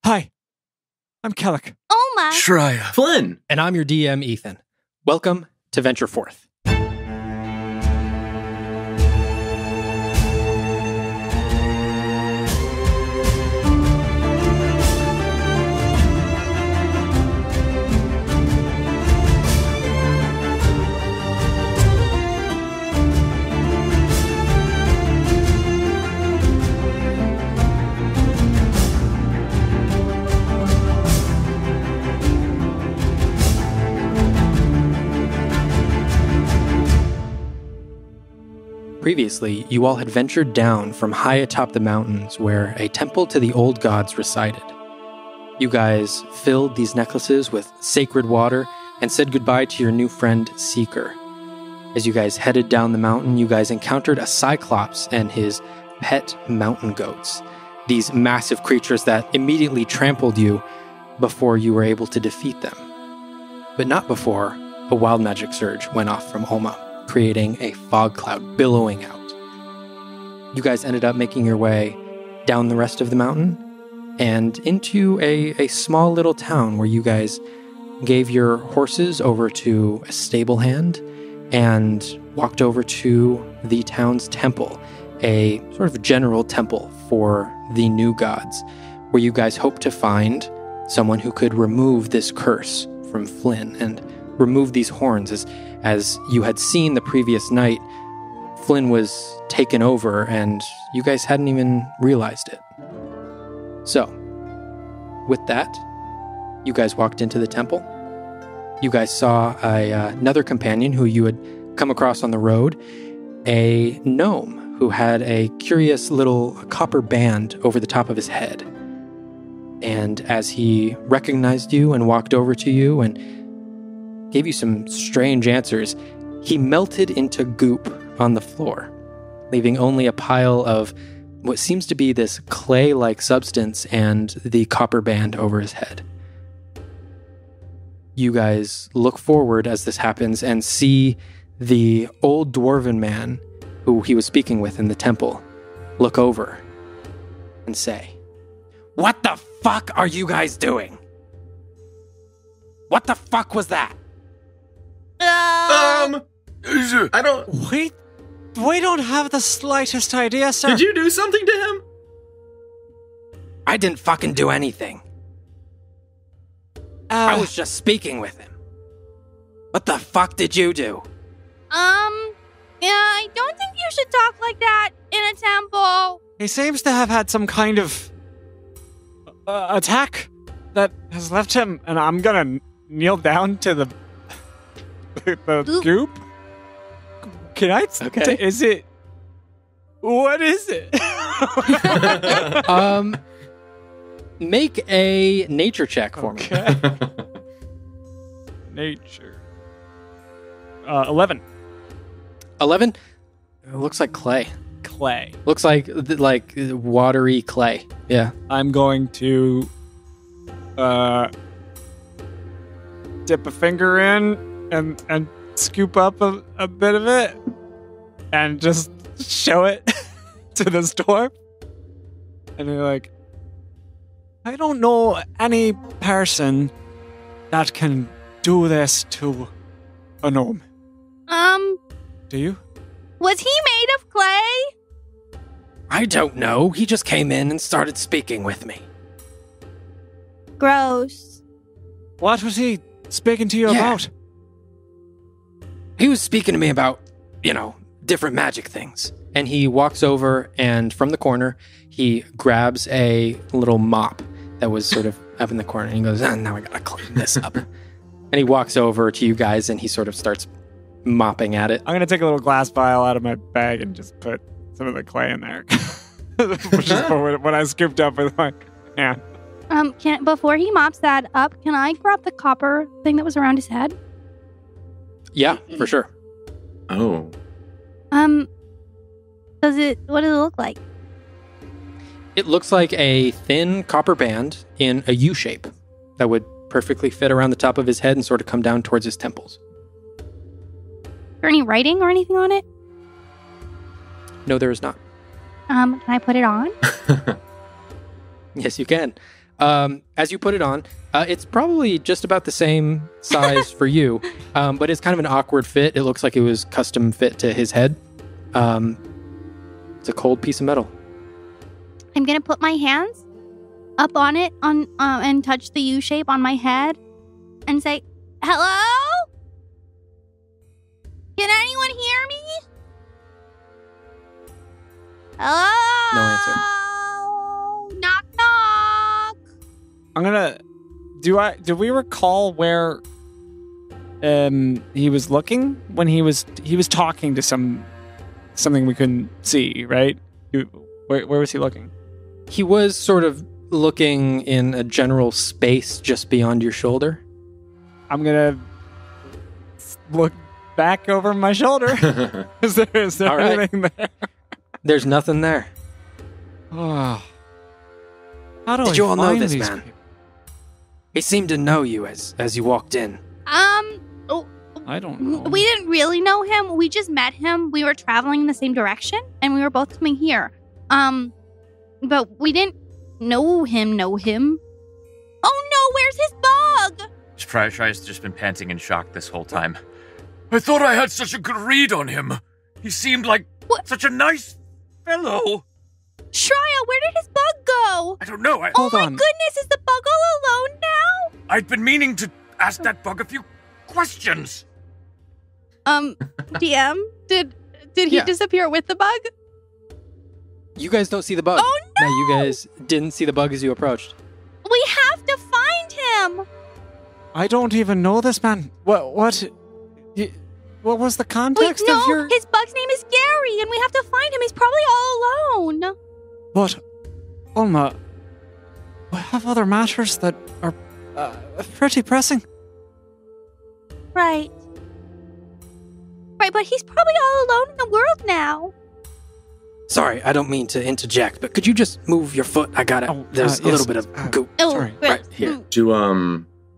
Hi, I'm Kellic. Oh my. Shreya. Flynn. And I'm your DM, Ethan. Welcome to Venture Forth. Previously, you all had ventured down from high atop the mountains where a temple to the old gods resided. You guys filled these necklaces with sacred water and said goodbye to your new friend, Seeker. As you guys headed down the mountain, you guys encountered a Cyclops and his pet mountain goats. These massive creatures that immediately trampled you before you were able to defeat them. But not before a wild magic surge went off from Oma, creating a fog cloud billowing out. You guys ended up making your way down the rest of the mountain and into a small little town where you guys gave your horses over to a stable hand and walked over to the town's temple, a sort of general temple for the new gods, where you guys hoped to find someone who could remove this curse from Flynn and remove these horns. As you had seen the previous night, Flynn was taken over and you guys hadn't even realized it. So, with that, you guys walked into the temple. You guys saw another companion who you had come across on the road, a gnome who had a curious little copper band over the top of his head. And as he recognized you and walked over to you and gave you some strange answers, he melted into goop on the floor, leaving only a pile of what seems to be this clay-like substance and the copper band over his head. You guys look forward as this happens and see the old dwarven man who he was speaking with in the temple look over and say, "What the fuck are you guys doing? What the fuck was that?" I don't... We don't have the slightest idea, sir. Did you do something to him? I didn't fucking do anything. I was just speaking with him. What the fuck did you do? Yeah, I don't think you should talk like that in a temple. He seems to have had some kind of attack that has left him, and I'm gonna kneel down to the goop. Can I? Okay. Is it? What is it? Make a nature check for me. Nature. 11. 11? It looks like clay. Clay. Looks like watery clay. Yeah. I'm going to dip a finger in and scoop up a bit of it and just show it to the storm. And they're like, I don't know any person that can do this to a gnome. Do you? Was he made of clay? I don't know. He just came in and started speaking with me. Gross. What was he speaking to you about? He was speaking to me about, different magic things. And he walks over and from the corner, he grabs a little mop that was sort of up in the corner. And he goes, now I gotta clean this up. And he walks over to you guys and he sort of starts mopping at it. I'm going to take a little glass vial out of my bag and just put some of the clay in there. Which is what I scooped up with my hand. Before he mops that up, can I grab the copper thing that was around his head? Yeah, for sure. Oh. What does it look like? It looks like a thin copper band in a U shape that would perfectly fit around the top of his head and sort of come down towards his temples. Is there any writing or anything on it? No, there is not. Can I put it on? Yes, you can. As you put it on, it's probably just about the same size for you, but it's kind of an awkward fit. It looks like it was custom fit to his head. It's a cold piece of metal. I'm gonna put my hands up on it and touch the U shape on my head and say, "Hello? Can anyone hear me? Hello? No answer. Knock knock." I'm gonna. Do we recall where he was looking when he was talking to something we couldn't see, right? Where was he looking? He was sort of looking in a general space just beyond your shoulder. I'm gonna look back over my shoulder. Is there All right. anything there? There's nothing there. Oh. How do Did I you all know find this these man? people? He seemed to know you as you walked in. I don't know. We didn't really know him. We just met him. We were traveling in the same direction, and we were both coming here. But we didn't know him. Oh no, where's his bug? Shry's just been panting in shock this whole time. I thought I had such a good read on him. He seemed like such a nice fellow. Shrya, where did his bug go? I don't know. Hold Oh my on. goodness, is the bug all alone now? I'd been meaning to ask that bug a few questions. DM, did he Yeah. disappear with the bug? You guys don't see the bug. Oh no! No, you guys didn't see the bug as you approached. We have to find him. I don't even know this man. What was the Wait, context no, of your... his bug's name is Gary, and we have to find him. He's probably all alone. But, Ulma, we have other matters that are pretty pressing. Right, but he's probably all alone in the world now. Sorry, I don't mean to interject, but could you just move your foot? There's a yes, little bit of goop. Oh, Sorry. Right here.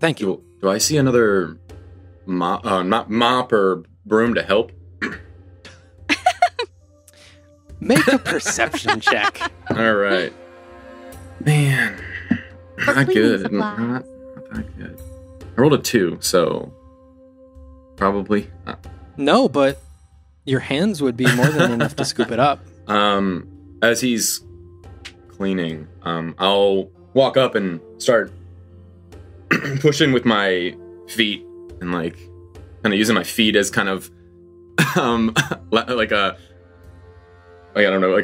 Thank you. Do I see another not mop or broom to help? Make a perception check. All right. Man, For not cleaning good. supplies. Not that good. I rolled a 2, so probably. No, but your hands would be more than enough to scoop it up. As he's cleaning, I'll walk up and start pushing with my feet and like kind of using my feet as kind of like a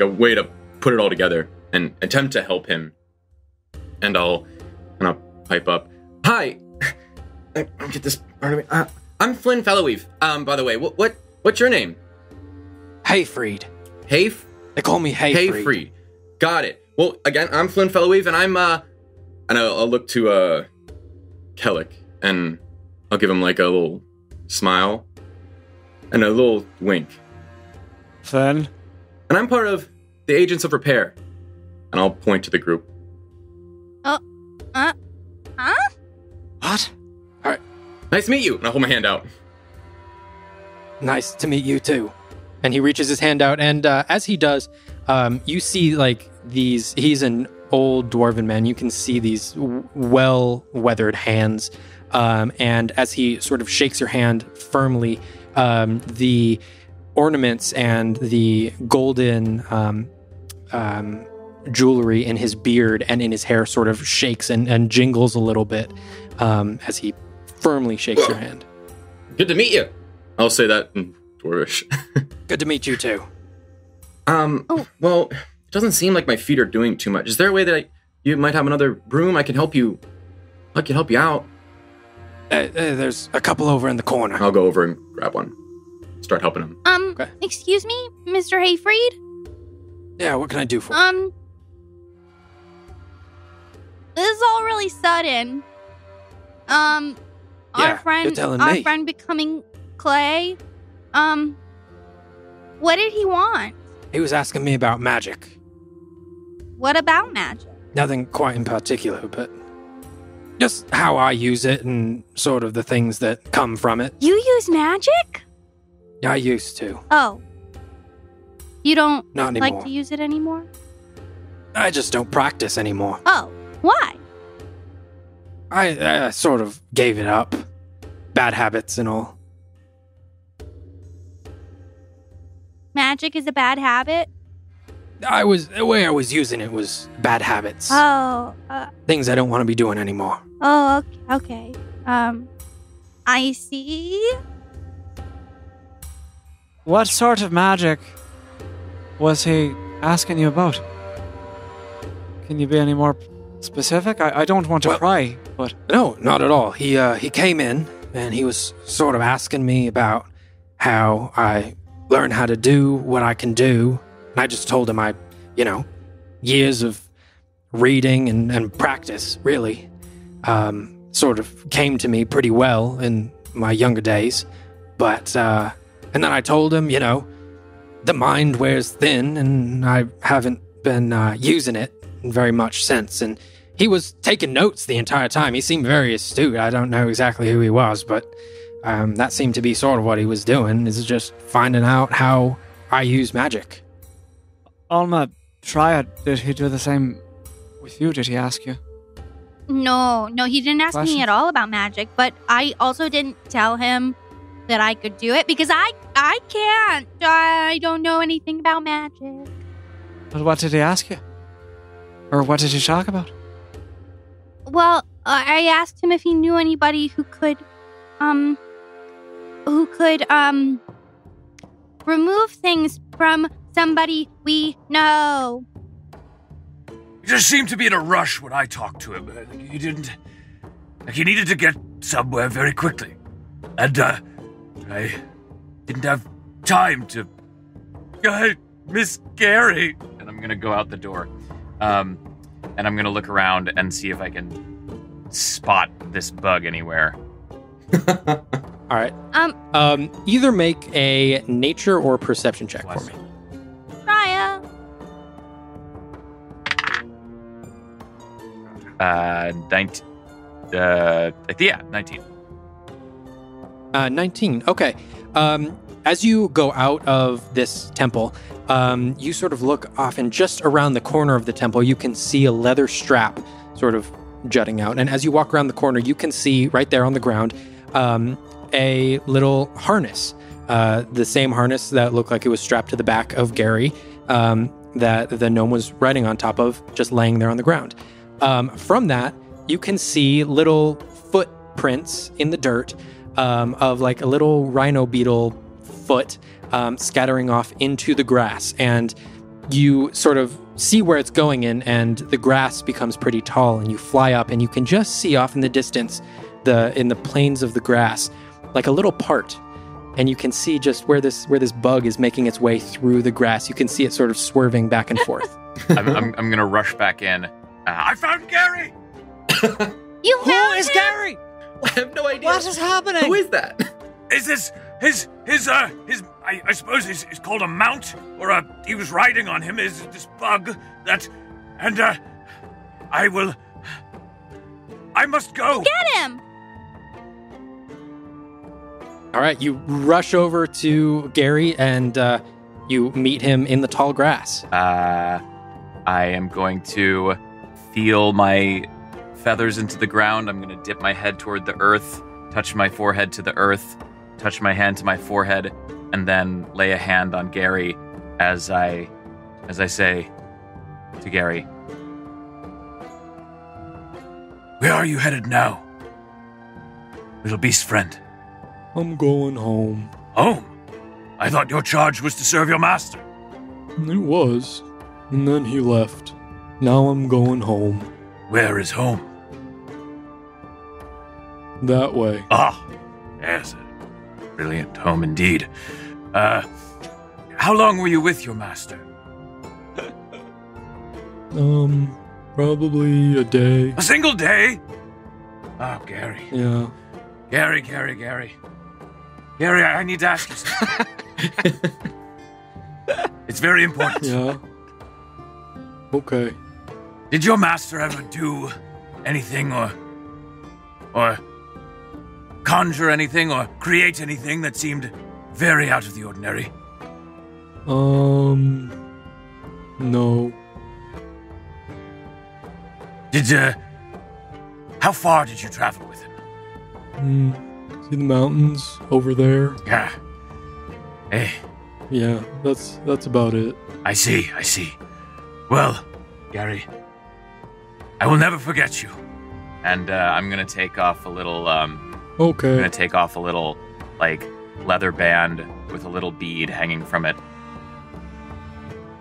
way to put it all together and attempt to help him. And I'll kind of pipe up. Hi, I'll get this part of me. I'm Flynn Fellowweave. By the way, what's your name? Hayfried. They call me Hayfried. Hayfried. Got it. Well, again, I'm Flynn Fellowweave, and I'll look to Kellic, and I'll give him like a little smile and a little wink. Flynn? And I'm part of the Agents of Repair, and I'll point to the group. Huh? What? Nice to meet you. And I'll hold my hand out. Nice to meet you too. And he reaches his hand out, and as he does, you see like these. He's an old dwarven man. You can see these well-weathered hands, and as he sort of shakes your hand firmly, the ornaments and the golden jewelry in his beard and in his hair sort of shakes and jingles a little bit as he firmly shakes your hand. Good to meet you. I'll say that in Dwarvish. Good to meet you too. Well, it doesn't seem like my feet are doing too much. Is there a way that you might have another broom? I can help you. I can help you out. There's a couple over in the corner. I'll go over and grab one. Start helping him. Okay. Excuse me, Mr. Hayfried? Yeah, what can I do for you? This is all really sudden. Yeah, you're telling our me. friend becoming clay. What did he want? He was asking me about magic. What about magic? Nothing quite in particular, but just how I use it and sort of the things that come from it. You use magic? I used to. Oh. You don't Not anymore. like to use it anymore? I just don't practice anymore. Oh, why? I sort of gave it up. Bad habits and all. Magic is a bad habit? The way I was using it was bad habits. Oh, Things I don't want to be doing anymore. oh, okay. I see. What sort of magic was he asking you about? Can you be any more specific? I don't want to pry, but... No, not at all. He came in, and he was sort of asking me about how I learn how to do what I can do. And I just told him years of reading and practice, really, sort of came to me pretty well in my younger days. But, and then I told him, the mind wears thin, and I haven't been using it very much since. And he was taking notes the entire time. He seemed very astute. I don't know exactly who he was, but that seemed to be sort of what he was doing, is just finding out how I use magic. Alma, Triad, did he do the same with you? Did he ask you? No, he didn't ask Questions? me at all about magic, but I also didn't tell him that I could do it because I can't. I don't know anything about magic. But what did he ask you? Or what did you talk about? Well, I asked him if he knew anybody who could remove things from somebody we know. He just seemed to be in a rush when I talked to him. He didn't... He needed to get somewhere very quickly. And, I didn't have time to... I miss Gary. And I'm gonna go out the door. And I'm gonna look around and see if I can spot this bug anywhere. All right. Either make a nature or perception check for me. Raya. 19. 19. Okay. As you go out of this temple, you sort of look off, and just around the corner of the temple, you can see a leather strap sort of jutting out. And as you walk around the corner, you can see right there on the ground a little harness, the same harness that looked like it was strapped to the back of Gary, that the gnome was riding on top of, just laying there on the ground. From that, you can see little footprints in the dirt of like a little rhino beetle foot scattering off into the grass. And you sort of see where it's going in, and the grass becomes pretty tall, and you fly up, and you can just see off in the distance, in the plains of the grass, like a little part. And you can see just where this bug is making its way through the grass. You can see it sort of swerving back and forth. I'm gonna rush back in. I found Gary! You Who found is him? Gary? I have no idea. What is happening? Who is that? Is this I suppose it's called a mount, or he was riding on him, is this bug that, and, I must go. Get him! All right, you rush over to Gary, and you meet him in the tall grass. I am going to feel my feathers into the ground. I'm going to dip my head toward the earth, touch my forehead to the earth, touch my hand to my forehead, and then lay a hand on Gary as I say to Gary, Where are you headed now, little beast friend? I'm going home. Home? I thought your charge was to serve your master. It was, and then he left. Now I'm going home. Where is home? That way. Ah, yes, a brilliant home indeed. How long were you with your master? Probably a day. A single day? Oh, Gary. Yeah. Gary, I need to ask you something. It's very important. Yeah. Okay. Did your master ever do anything or conjure anything or create anything that seemed very out of the ordinary? No. How far did you travel with him? See the mountains over there? Yeah. Hey, Yeah, that's about it. I see. Well, Gary, I will never forget you. And I'm gonna take off a little. Okay. I'm gonna take off a little, like, leather band with a little bead hanging from it.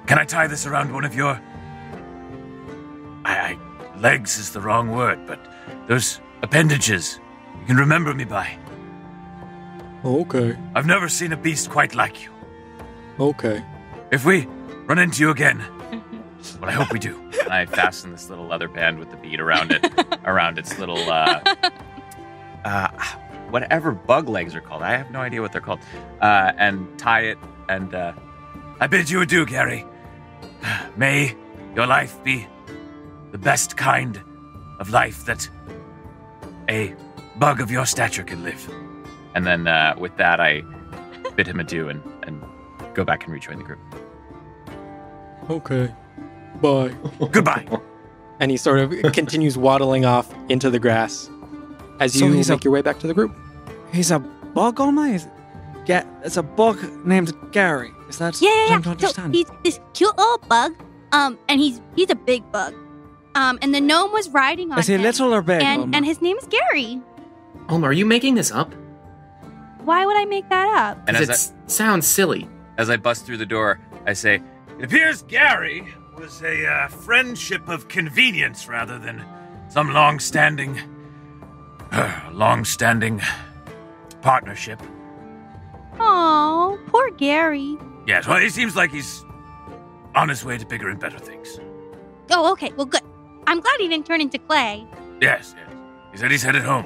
Can I tie this around one of your... legs is the wrong word, but those appendages you can remember me by. Okay. I've never seen a beast quite like you. Okay. If we run into you again, well, I hope we do. And I fasten this little leather band with the bead around it, around its little, whatever bug legs are called. I have no idea what they're called. And tie it, and I bid you adieu, Gary. May your life be the best kind of life that a bug of your stature can live. and then with that, I bid him adieu and go back and rejoin the group. Okay. Bye. Goodbye. And he sort of continues waddling off into the grass as So you he's make your way back to the group. He's a bug, almighty. It's a bug named Gary. Is that Yeah. what I'm to So understand? he's this cute little bug, and he's a big bug. And the gnome was riding on Is he him. little or big? And his name is Gary. Are you making this up? Why would I make that up? And Because as sounds silly. As I bust through the door, I say, It appears Gary was a friendship of convenience rather than some long-standing partnership. Oh, poor Gary. Yes, well, it seems like he's on his way to bigger and better things. Oh, okay. Well, good. I'm glad he didn't turn into clay. Yes. He said he's headed home.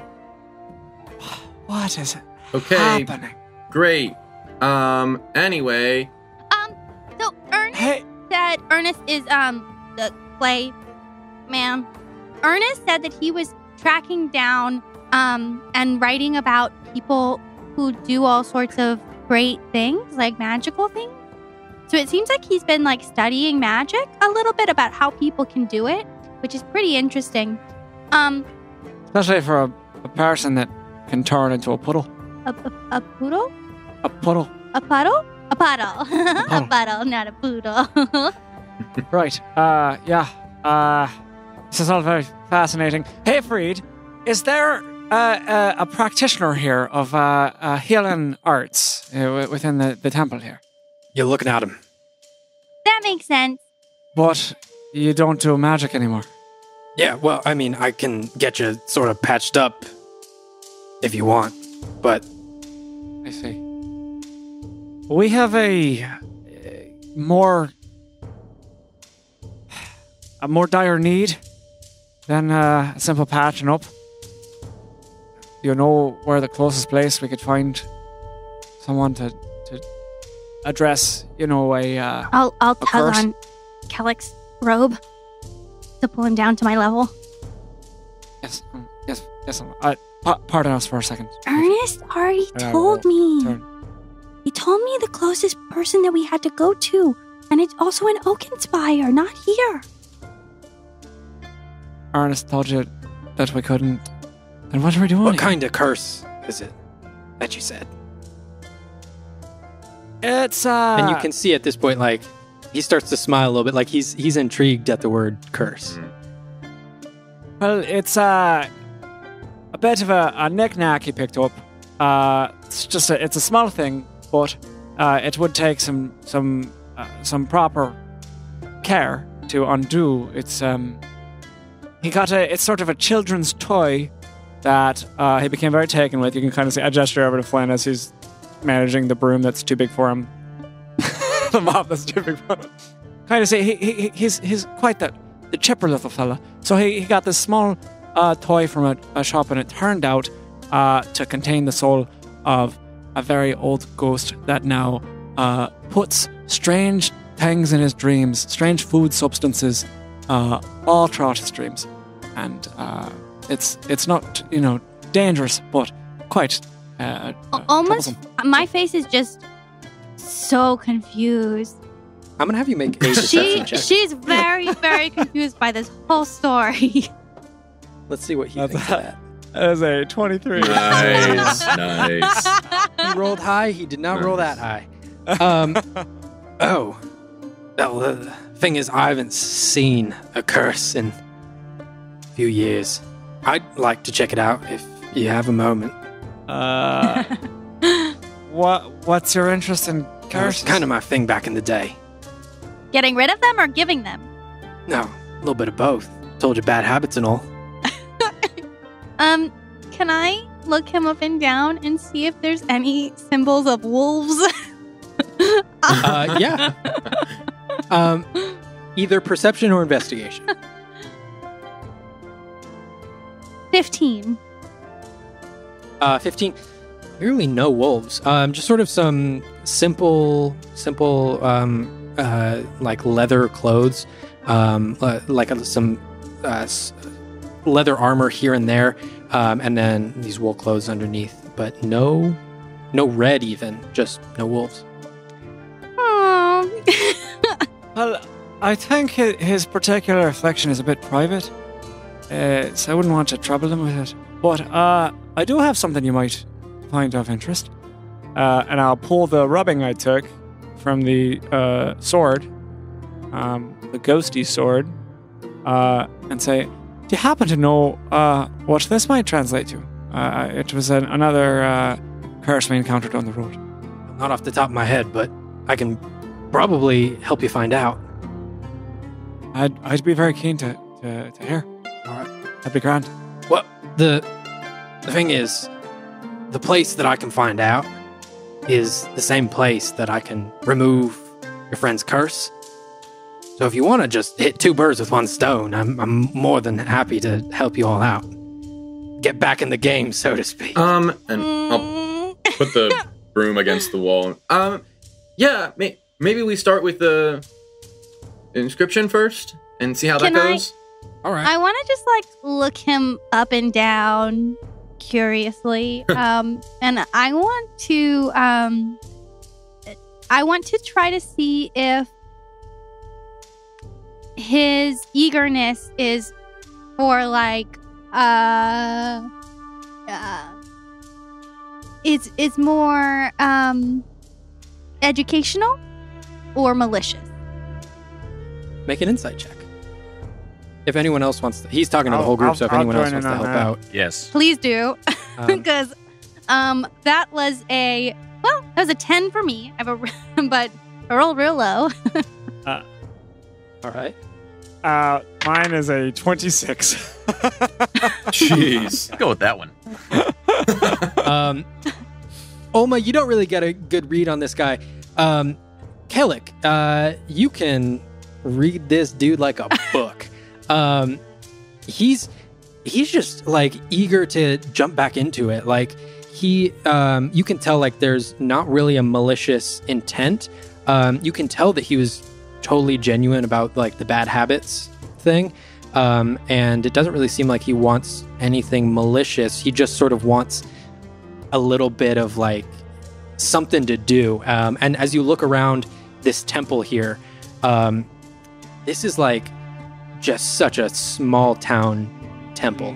What is Okay, happening? great. Anyway, So Ernest said Ernest is the clay man. Ernest said that he was tracking down and writing about people who do all sorts of great things, like magical things. So it seems like he's been like studying magic a little bit about how people can do it, which is pretty interesting. Especially for a person that can turn into a puddle. A poodle? A puddle. A puddle? A puddle. A puddle. puddle, not a poodle. Right. This is all very fascinating. Hey, Freed, is there a practitioner here of healing arts within the temple here? You're looking at him. That makes sense. But you don't do magic anymore. Yeah, well, I mean, I can get you sort of patched up if you want, but I see. We have a more dire need than a simple patching up. You know where the closest place we could find someone to address, I'll tug curse? on Kellick's robe to pull him down to my level. Yes. Pardon us for a second. Ernest already told me. Turn. He told me the closest person that we had to go to, and it's also in Oakenspire, not here. Ernest told you that we couldn't. Then what are we doing? what here? kind of curse is it that you said? It's And you can see at this point, like, he starts to smile a little bit, like he's intrigued at the word curse. Well, it's a bit of a knick-knack he picked up. It's a small thing, but it would take some proper care to undo. It's sort of a children's toy that he became very taken with. You can kind of see a gesture over to Flynn as he's managing the broom that's too big for him. The mop that's too big for him. Kind of see he's quite the chipper little fella. So he got this small toy from a shop, and it turned out to contain the soul of a very old ghost that now puts strange things in his dreams, strange food substances, all throughout his dreams. And it's not, dangerous, but quite Almost, troublesome. my face is just so confused. I'm gonna have you make a deception check. She's very, very confused by this whole story. Let's see what he thinks of that. That is a 23. Nice. He rolled high. He did not roll that high. Well, the thing is, I haven't seen a curse in a few years. I'd like to check it out if you have a moment. What's your interest in curses? It's kind of my thing back in the day. Getting rid of them or giving them? No, a little bit of both. Told you bad habits and all. Can I look him up and down and see if there's any symbols of wolves? Yeah. Either perception or investigation. 15. 15. Clearly no wolves. Just sort of some simple, like leather clothes, like some leather armor here and there, and then these wool clothes underneath. But no red even, just no wolves. Well, I think his particular affliction is a bit private, so I wouldn't want to trouble him with it. But I do have something you might find of interest, and I'll pull the rubbing I took from the sword, the ghosty sword, and say, do you happen to know what this might translate to? It was another curse we encountered on the road. Not off the top of my head, but I can probably help you find out. I'd be very keen to hear. All right. That'd be grand. Well, the thing is, the place that I can find out is the same place that I can remove your friend's curse. So if you want to just hit two birds with one stone, I'm more than happy to help you all out. Get back in the game, so to speak. And I'll put the broom against the wall. Yeah, maybe we start with the inscription first and see how that goes. All right. I want to just look him up and down curiously, and I want to try to see if his eagerness is for it's more educational or malicious. Make an insight check. If anyone else wants to, he's talking to the whole group, so if anyone else wants to help out. Yes. Please do. Because that was a 10 for me. I have but I rolled real low. All right. Mine is a 26. Jeez. Go with that one. Oma, you don't really get a good read on this guy. Kellic, you can read this dude like a book. He's just eager to jump back into it. You can tell there's not really a malicious intent. You can tell that he was totally genuine about the bad habits thing. And it doesn't really seem like he wants anything malicious. He just sort of wants a little bit of something to do. And as you look around this temple here, this is just such a small town temple.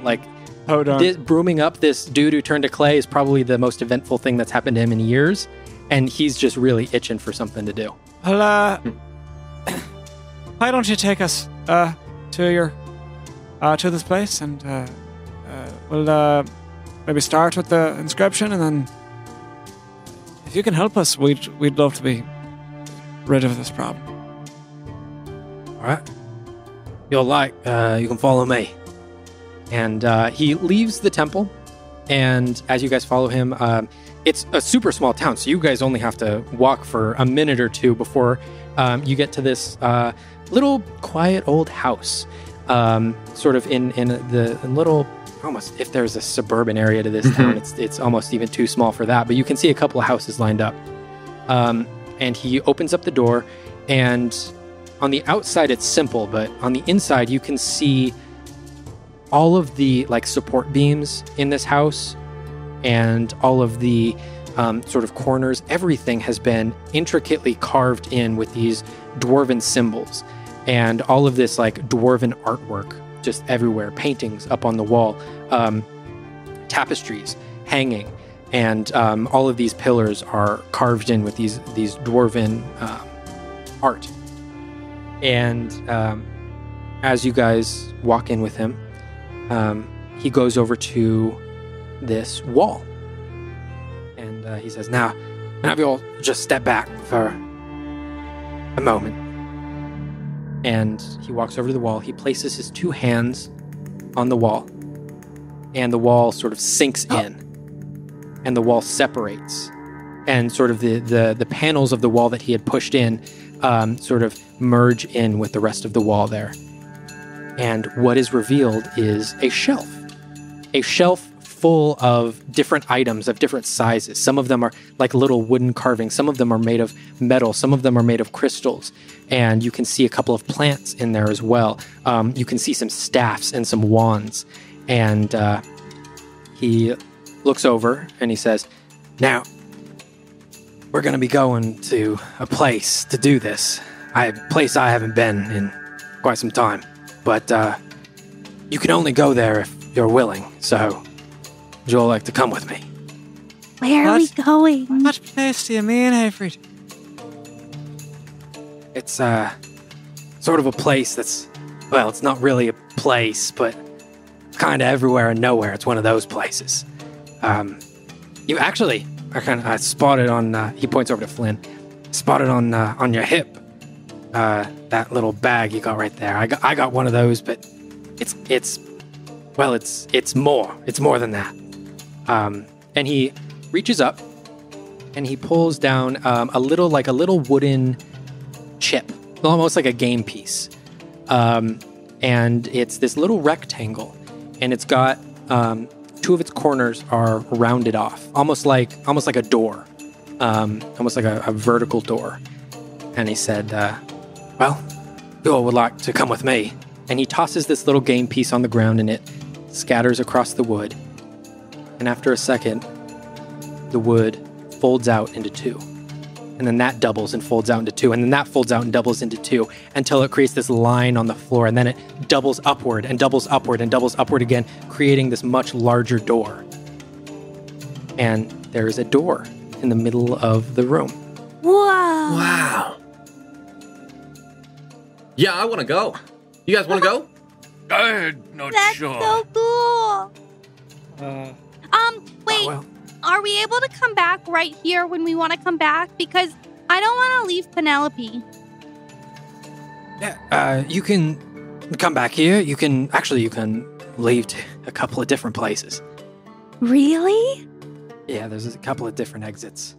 Hold on. Brooming up this dude who turned to clay is probably the most eventful thing that's happened to him in years, and he's just really itching for something to do. Well, why don't you take us to this place, and we'll maybe start with the inscription, and then if you can help us, we'd love to be rid of this problem. All right. You can follow me. And he leaves the temple, and as you guys follow him, it's a super small town, so you guys only have to walk for a minute or two before you get to this little quiet old house, sort of in the little, almost, if there's a suburban area to this town, it's almost even too small for that, but you can see a couple of houses lined up. And he opens up the door, and on the outside it's simple, but on the inside you can see all of the support beams in this house, and all of the sort of corners. Everything has been intricately carved in with these dwarven symbols, and all of this dwarven artwork just everywhere, paintings up on the wall, tapestries hanging, and all of these pillars are carved in with these dwarven art. And as you guys walk in with him, he goes over to this wall, and he says, now if you all just step back for a moment. And he walks over to the wall. He places his 2 hands on the wall, and the wall sort of sinks in, and the wall separates, and sort of the panels of the wall that he had pushed in sort of merge in with the rest of the wall there. And what is revealed is a shelf full of different items of different sizes. Some of them are like little wooden carvings. Some of them are made of metal. Some of them are made of crystals. And you can see a couple of plants in there as well. You can see some staffs and some wands. And he looks over and he says, now, we're going to be going to a place to do this. A place I haven't been in quite some time. But you can only go there if you're willing. So, would you all like to come with me? Where are we going? What place do you mean, Hayfried? It's sort of a place that's, well, it's not really a place, but kind of everywhere and nowhere. It's one of those places. You actually, I spotted on, he points over to Flynn, spotted on your hip, that little bag you got right there. I got one of those, but it's more than that. And he reaches up and he pulls down a little wooden chip, almost like a game piece. And it's this little rectangle, and it's got 2 of its corners are rounded off, almost like a door, almost like a vertical door. And he said, well, you all would like to come with me. And he tosses this little game piece on the ground, and it scatters across the wood. And after a second, the wood folds out into 2. And then that doubles and folds out into 2. And then that folds out and doubles into 2 until it creates this line on the floor. And then it doubles upward and doubles upward and doubles upward again, creating this much larger door. And there is a door in the middle of the room. Whoa. Wow. Yeah, I want to go. You guys want to go? I'm not That's sure. so cool. Wait. Well, Are we able to come back right here when we want to come back? Because I don't want to leave Penelope. yeah, you can come back here. You can leave to a couple of different places. Really? Yeah, there's a couple of different exits.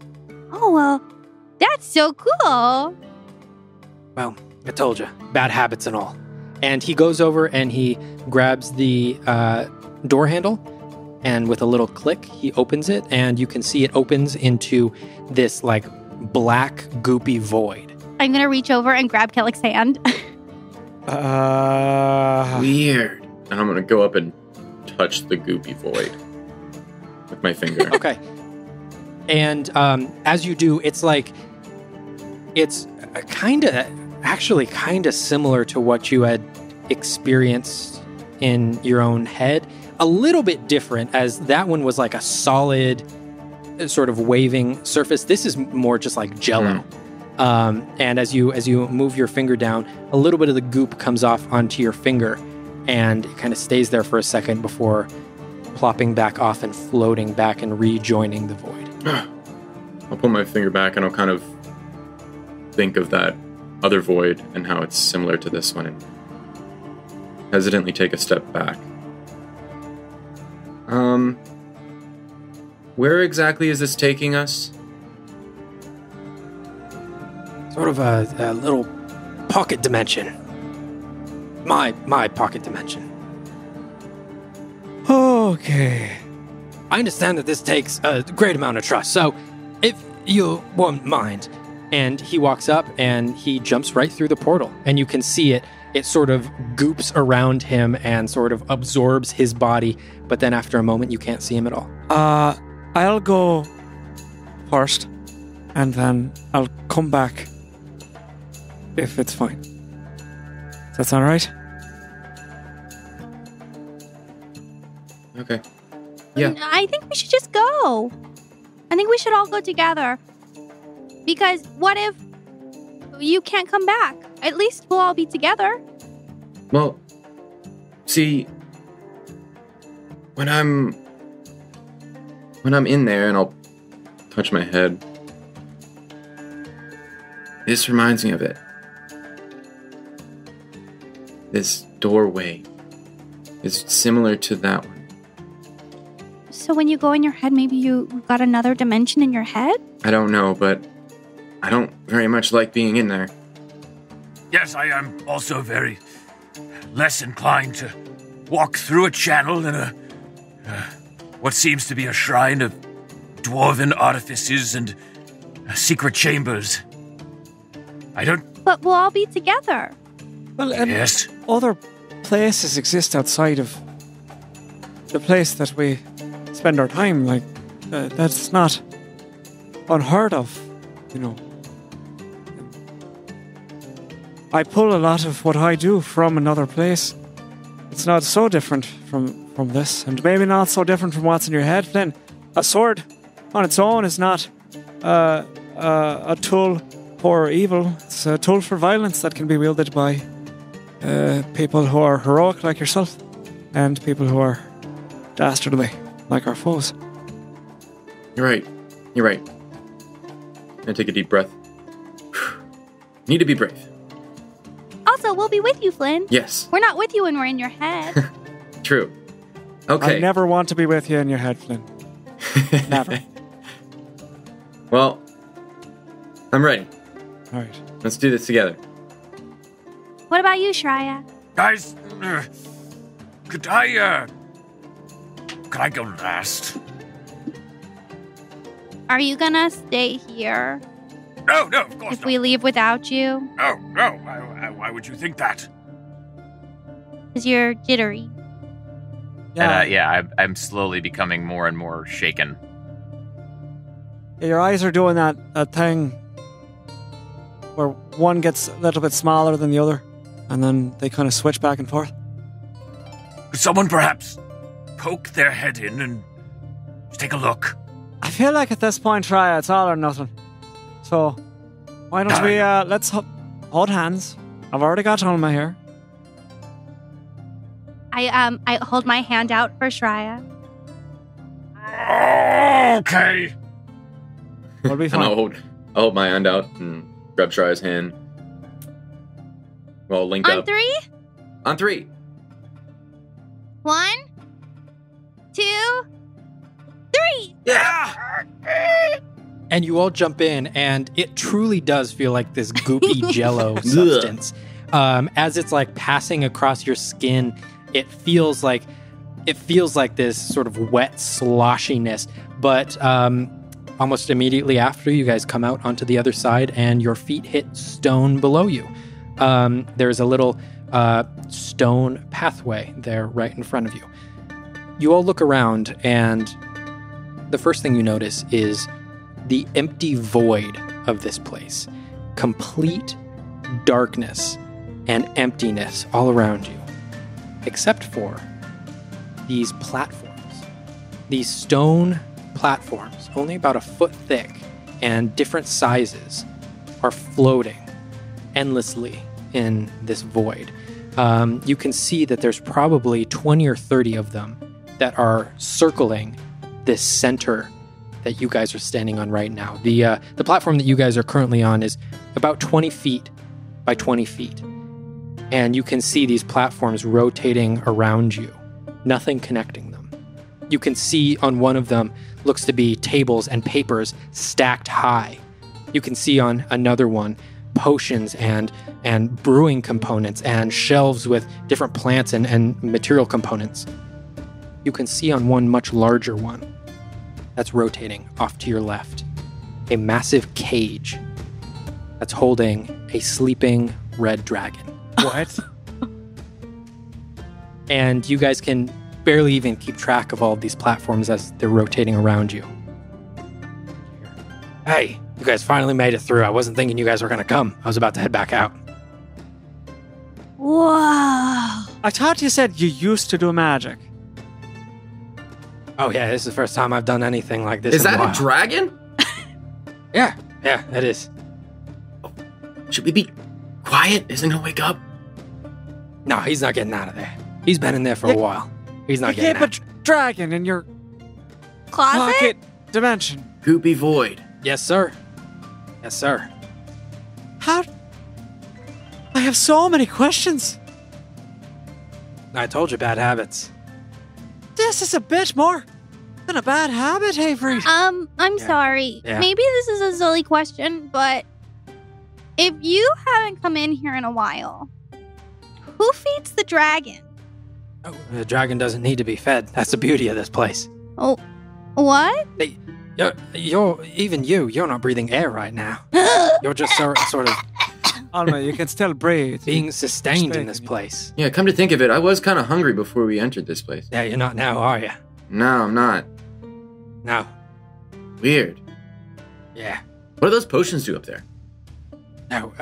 Oh, well, that's so cool. Well, I told you, bad habits and all. And he goes over and he grabs the door handle, and with a little click, he opens it, and you can see it opens into this like black goopy void. I'm going to reach over and grab Kellick's hand. Weird. And I'm going to go up and touch the goopy void with my finger. Okay. And as you do, it's kind of similar to what you had experienced in your own head. A little bit different, as that one was like a solid sort of waving surface. This is more just like jello. And as you move your finger down, a little bit of the goop comes off onto your finger, and it kind of stays there for a second before plopping back off and floating back and rejoining the void. I'll put my finger back and I'll kind of think of that other void and how it's similar to this one, and hesitantly take a step back. Where exactly is this taking us? Sort of a little pocket dimension. My pocket dimension. Okay. I understand that this takes a great amount of trust, so if you won't mind. And he walks up and he jumps right through the portal, and you can see it sort of goops around him and sort of absorbs his body, but then after a moment you can't see him at all. I'll go first, and then I'll come back if it's fine. Does that sound right? Okay. Yeah. I think we should just go. I think we should all go together. Because what if you can't come back? At least we'll all be together. Well, see, when I'm in there and I'll touch my head, this reminds me of it. This doorway is similar to that one. So when you go in your head, maybe you got another dimension in your head? I don't know, but I don't very much like being in there. Yes, I am also very less inclined to walk through a channel in what seems to be a shrine of dwarven artifices and secret chambers. But we'll all be together. Well, and Yes. other places exist outside of the place that we spend our time. Like, that's not unheard of, you know. I pull a lot of what I do from another place. It's not so different from this, and maybe not so different from what's in your head, Flynn. A sword on its own is not a tool for evil. It's a tool for violence that can be wielded by people who are heroic like yourself and people who are dastardly like our foes. You're right. I take a deep breath. Need to be brave. Also, we'll be with you, Flynn. Yes. We're not with you when we're in your head. True. Okay. I never want to be with you in your head, Flynn. Never. Well, I'm ready. All right. Let's do this together. What about you, Shreya? Guys, could I go last? Are you gonna stay here No, of course if not. we leave without you? No. Why would you think that? Because you're jittery. And I'm slowly becoming more and more shaken. Your eyes are doing that thing where one gets a little bit smaller than the other, and then they kind of switch back and forth. Could someone perhaps poke their head in and just take a look? I feel like at this point, Shreya, it's all or nothing. So, why don't we, let's hold hands. I've already got Alma here. I hold my hand out for Shreya. Okay. We'll be And fine. I'll hold my hand out and grab Shriya's hand. We'll link On up. 3? On 3. 1, 2, 3. Yeah. And you all jump in, and it truly does feel like this goopy jello substance. As it's like passing across your skin, it feels like this sort of wet sloshiness. But almost immediately after, you guys come out onto the other side, and your feet hit stone below you. There's a little stone pathway there right in front of you. You all look around, and the first thing you notice is the empty void of this place. Complete darkness and emptiness all around you, except for these platforms. These stone platforms, only about a foot thick and different sizes, are floating endlessly in this void. You can see that there's probably 20 or 30 of them that are circling this center that you guys are standing on right now. The platform that you guys are currently on is about 20 feet by 20 feet. And you can see these platforms rotating around you, nothing connecting them. You can see on one of them looks to be tables and papers stacked high. You can see on another one potions and brewing components and shelves with different plants and material components. You can see on one much larger one that's rotating off to your left a massive cage that's holding a sleeping red dragon. What? And you guys can barely even keep track of all of these platforms as they're rotating around you. Hey, you guys finally made it through. I wasn't thinking you guys were going to come. I was about to head back out. Whoa. I thought you said you used to do magic. Oh, yeah, this is the first time I've done anything like this. Is that a dragon? Yeah, it is. Should we be quiet? Isn't he gonna wake up? No, he's not getting out of there. He's been in there for a while. He's not You getting keep out. a dragon in your Closet? pocket dimension. Goopy void. Yes, sir. Yes, sir. How? I have so many questions. I told you, bad habits. This is a bit more than a bad habit, Avery. I'm Yeah. sorry. Yeah. Maybe this is a silly question, but if you haven't come in here in a while, who feeds the dragon? Oh, the dragon doesn't need to be fed. That's the beauty of this place. Oh, what? You're not breathing air right now. You're just sort of Oh no, you can still breathe. being sustained in this Speaking. place. Yeah, come to think of it, I was kind of hungry before we entered this place. Yeah, you're not now, are you? No, I'm not. No. Weird. Yeah. What do those potions do up there? No,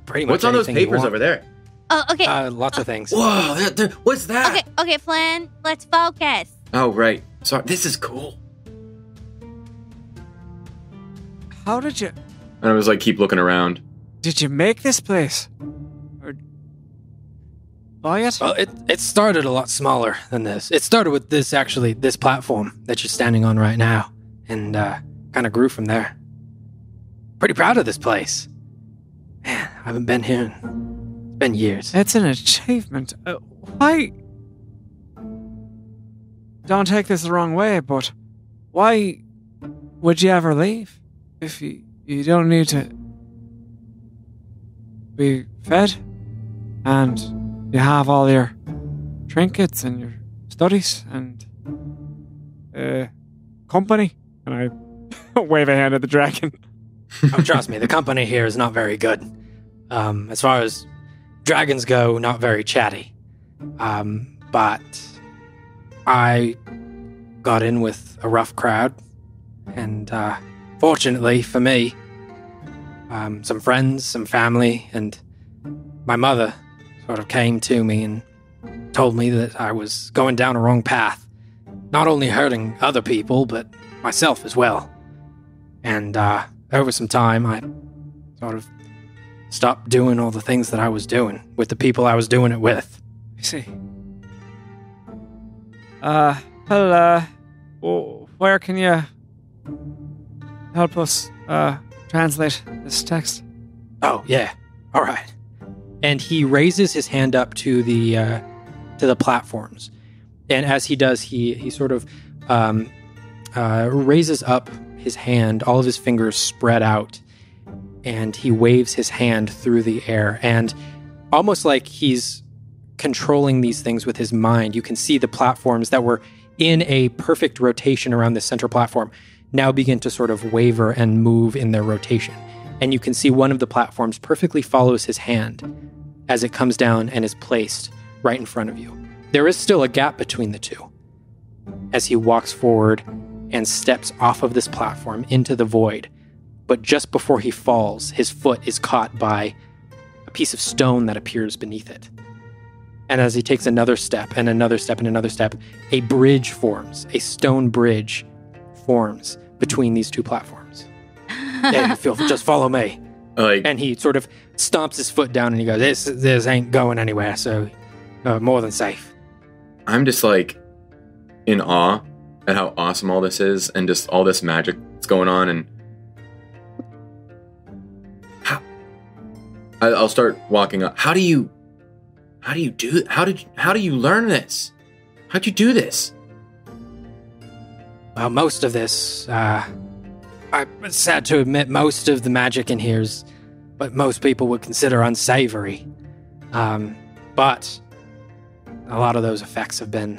pretty much What's on those anything you papers want. over there? Oh, okay. Lots of things. Whoa, what's that? Okay, Flynn, let's focus. Oh, right. Sorry, this is cool. How did you And I was like, keep looking around. make this place? Or buy it? Well, it started a lot smaller than this. It started with this platform that you're standing on right now, and kind of grew from there. Pretty proud of this place. Man, I haven't been here in been years. It's an achievement. Why? Don't take this the wrong way, but why would you ever leave if you don't need to be fed and you have all your trinkets and your studies and company? And I wave a hand at the dragon. Oh, trust me, the company here is not very good. As far as dragons go, not very chatty. But I got in with a rough crowd, and fortunately for me, some friends, some family, and my mother sort of came to me and told me that I was going down a wrong path, not only hurting other people, but myself as well. And over some time, I sort of stopped doing all the things that I was doing with the people I was doing it with. I see. Well, where can you help us translate this text? Oh, yeah. All right. And he raises his hand up to the platforms. And as he does, he sort of raises up his hand, all of his fingers spread out, and he waves his hand through the air. And almost like he's controlling these things with his mind, you can see the platforms that were in a perfect rotation around the center platform now begin to sort of waver and move in their rotation. And you can see one of the platforms perfectly follows his hand as it comes down and is placed right in front of you. There is still a gap between the two as he walks forward and steps off of this platform into the void. But just before he falls, his foot is caught by a piece of stone that appears beneath it. And as he takes another step and another step and another step, a bridge forms, a stone bridge forms between these two platforms. Yeah, just follow me. Like, And he sort of stomps his foot down and he goes, this ain't going anywhere, so more than safe. I'm just like in awe at how awesome all this is and just all this magic that's going on. And I'll start walking up. How do you learn this? How'd you do this? Well, most of this, I'm sad to admit, most of the magic in here is what most people would consider unsavory. But a lot of those effects have been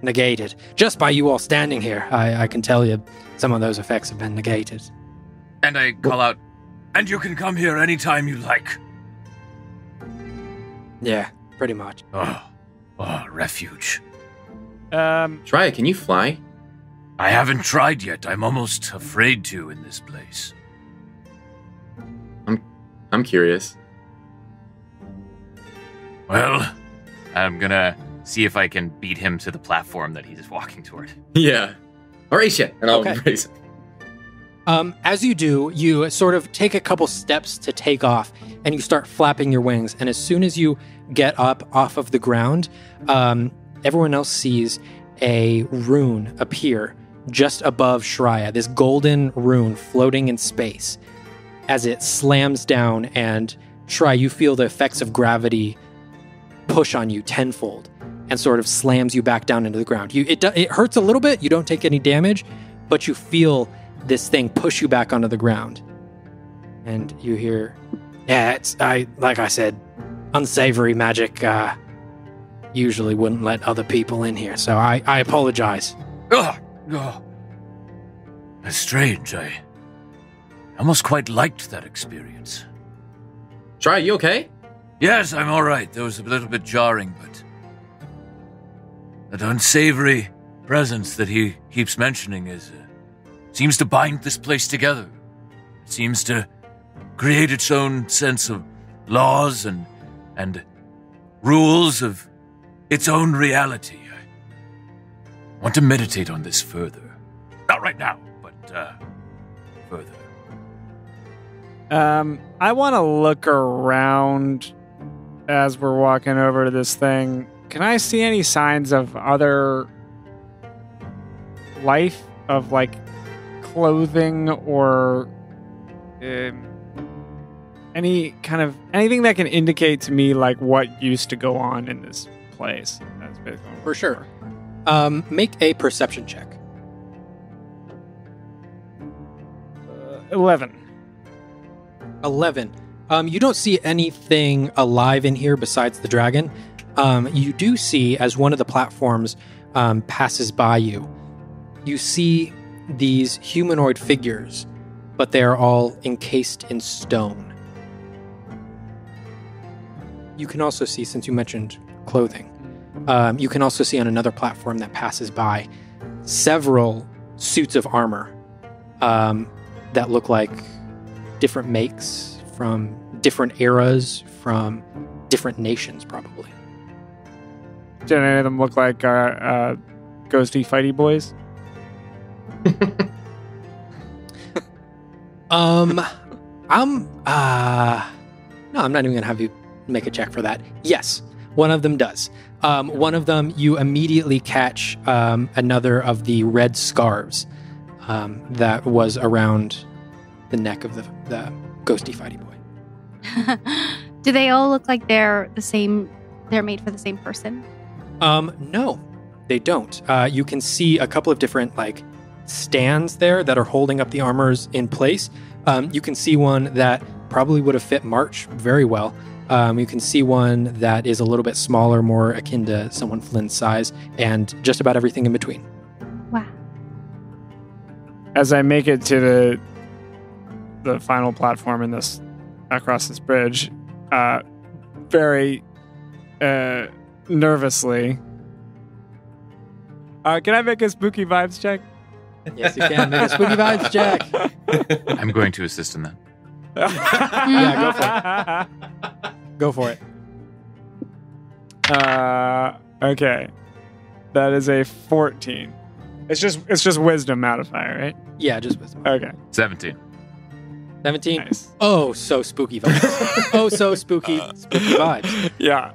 negated. Just by you all standing here, I can tell you some of those effects have been negated. And I call out, and you can come here anytime you like. Yeah, pretty much. Oh, refuge. Try it. Can you fly? I haven't tried yet. I'm almost afraid to in this place. I'm curious. Well, I'm gonna see if I can beat him to the platform that he's walking toward. Yeah. Horatia! And I'll Okay. raise it. As you do, you sort of take a couple steps to take off, and you start flapping your wings. And as soon as you get up off of the ground, everyone else sees a rune appear just above Shreya, this golden rune floating in space. As it slams down, and Shreya, you feel the effects of gravity push on you tenfold and sort of slams you back down into the ground. It hurts a little bit. You don't take any damage, but you feel this thing push you back onto the ground. And you hear, like I said, unsavory magic usually wouldn't let other people in here, so I apologize. Ugh. That's strange. I almost quite liked that experience. Try, you okay? Yes, I'm all right. That was a little bit jarring, but that unsavory presence that he keeps mentioning seems to bind this place together. It seems to create its own sense of laws and rules of its own reality. I want to meditate on this further. Not right now, but further. I want to look around as we're walking over to this thing. Can I see any signs of other life, of like clothing or anything that can indicate to me like what used to go on in this place? That's basically what I'm For sure. looking Make a perception check. 11. 11. You don't see anything alive in here besides the dragon. You do see, as one of the platforms passes by you, you see these humanoid figures, but they are all encased in stone. You can also see, since you mentioned clothing, you can also see on another platform that passes by several suits of armor that look like different makes from different eras, from different nations, probably. Do any of them look like ghosty fighty boys? No, I'm not even gonna have you make a check for that. Yes, one of them does. One of them, you immediately catch another of the red scarves that was around the neck of the ghosty fighty boy. Do they all look like they're the same? They're made for the same person? No, they don't. You can see a couple of different like stands there that are holding up the armors in place. You can see one that probably would have fit March very well. You can see one that is a little bit smaller, more akin to someone Flynn's size, and just about everything in between. Wow. As I make it to the final platform in this across this bridge, very nervously, can I make a spooky vibes check? Yes, you can. Make a spooky vibes check. I'm going to assist in that. Yeah, go for it. Okay. That is a 14. It's just wisdom modifier, right? Yeah, just wisdom. Okay. 17. 17. Nice. Oh, so spooky vibes. Oh, so spooky vibes. Yeah.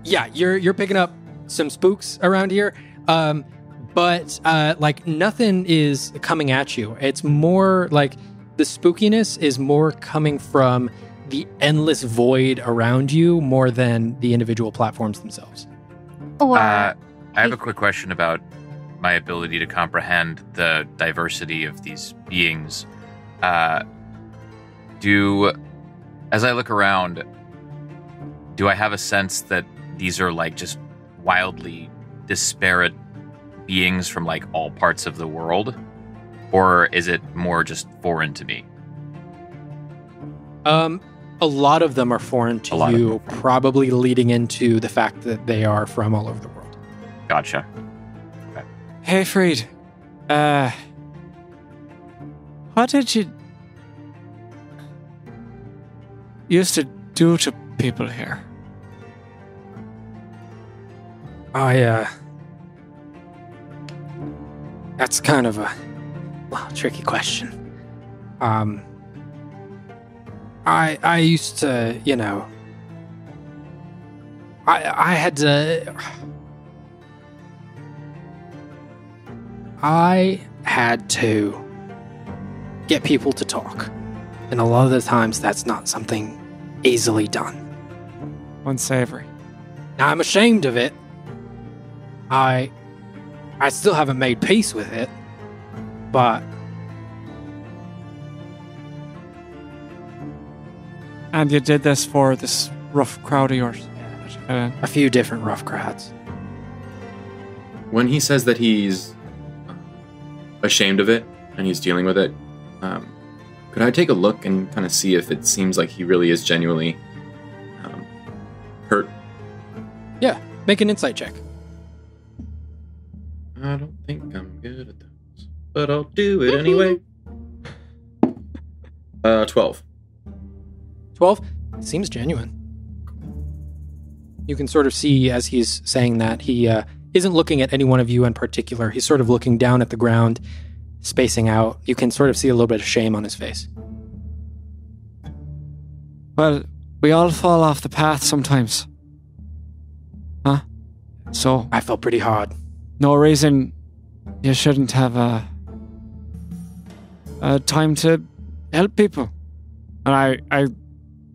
Yeah, you're picking up some spooks around here. But like nothing is coming at you. It's more like the spookiness is more coming from the endless void around you more than the individual platforms themselves. Or I have a quick question about my ability to comprehend the diversity of these beings. As I look around, do I have a sense that these are like just wildly disparate beings from like all parts of the world? Or is it more just foreign to me? A lot of them are foreign to you, probably leading into the fact that they are from all over the world. Gotcha. Okay. Hey, Freed. What did you used to do to people here? That's kind of a tricky question. I used to, I had to get people to talk. And a lot of the times that's not something easily done. Unsavory. Now, I'm ashamed of it. I still haven't made peace with it, but... And you did this for this rough crowd of yours? A few different rough crowds. When he says that he's ashamed of it and he's dealing with it, could I take a look and kind of see if it seems like he really is genuinely hurt? Yeah, make an insight check. I don't think I'm good at those, but I'll do it anyway. 12. 12? Seems genuine. You can sort of see as he's saying that he isn't looking at any one of you in particular. He's sort of looking down at the ground, spacing out. You can sort of see a little bit of shame on his face. Well, we all fall off the path sometimes. Huh? So, I felt pretty hard. no reason you shouldn't have a time to help people. And I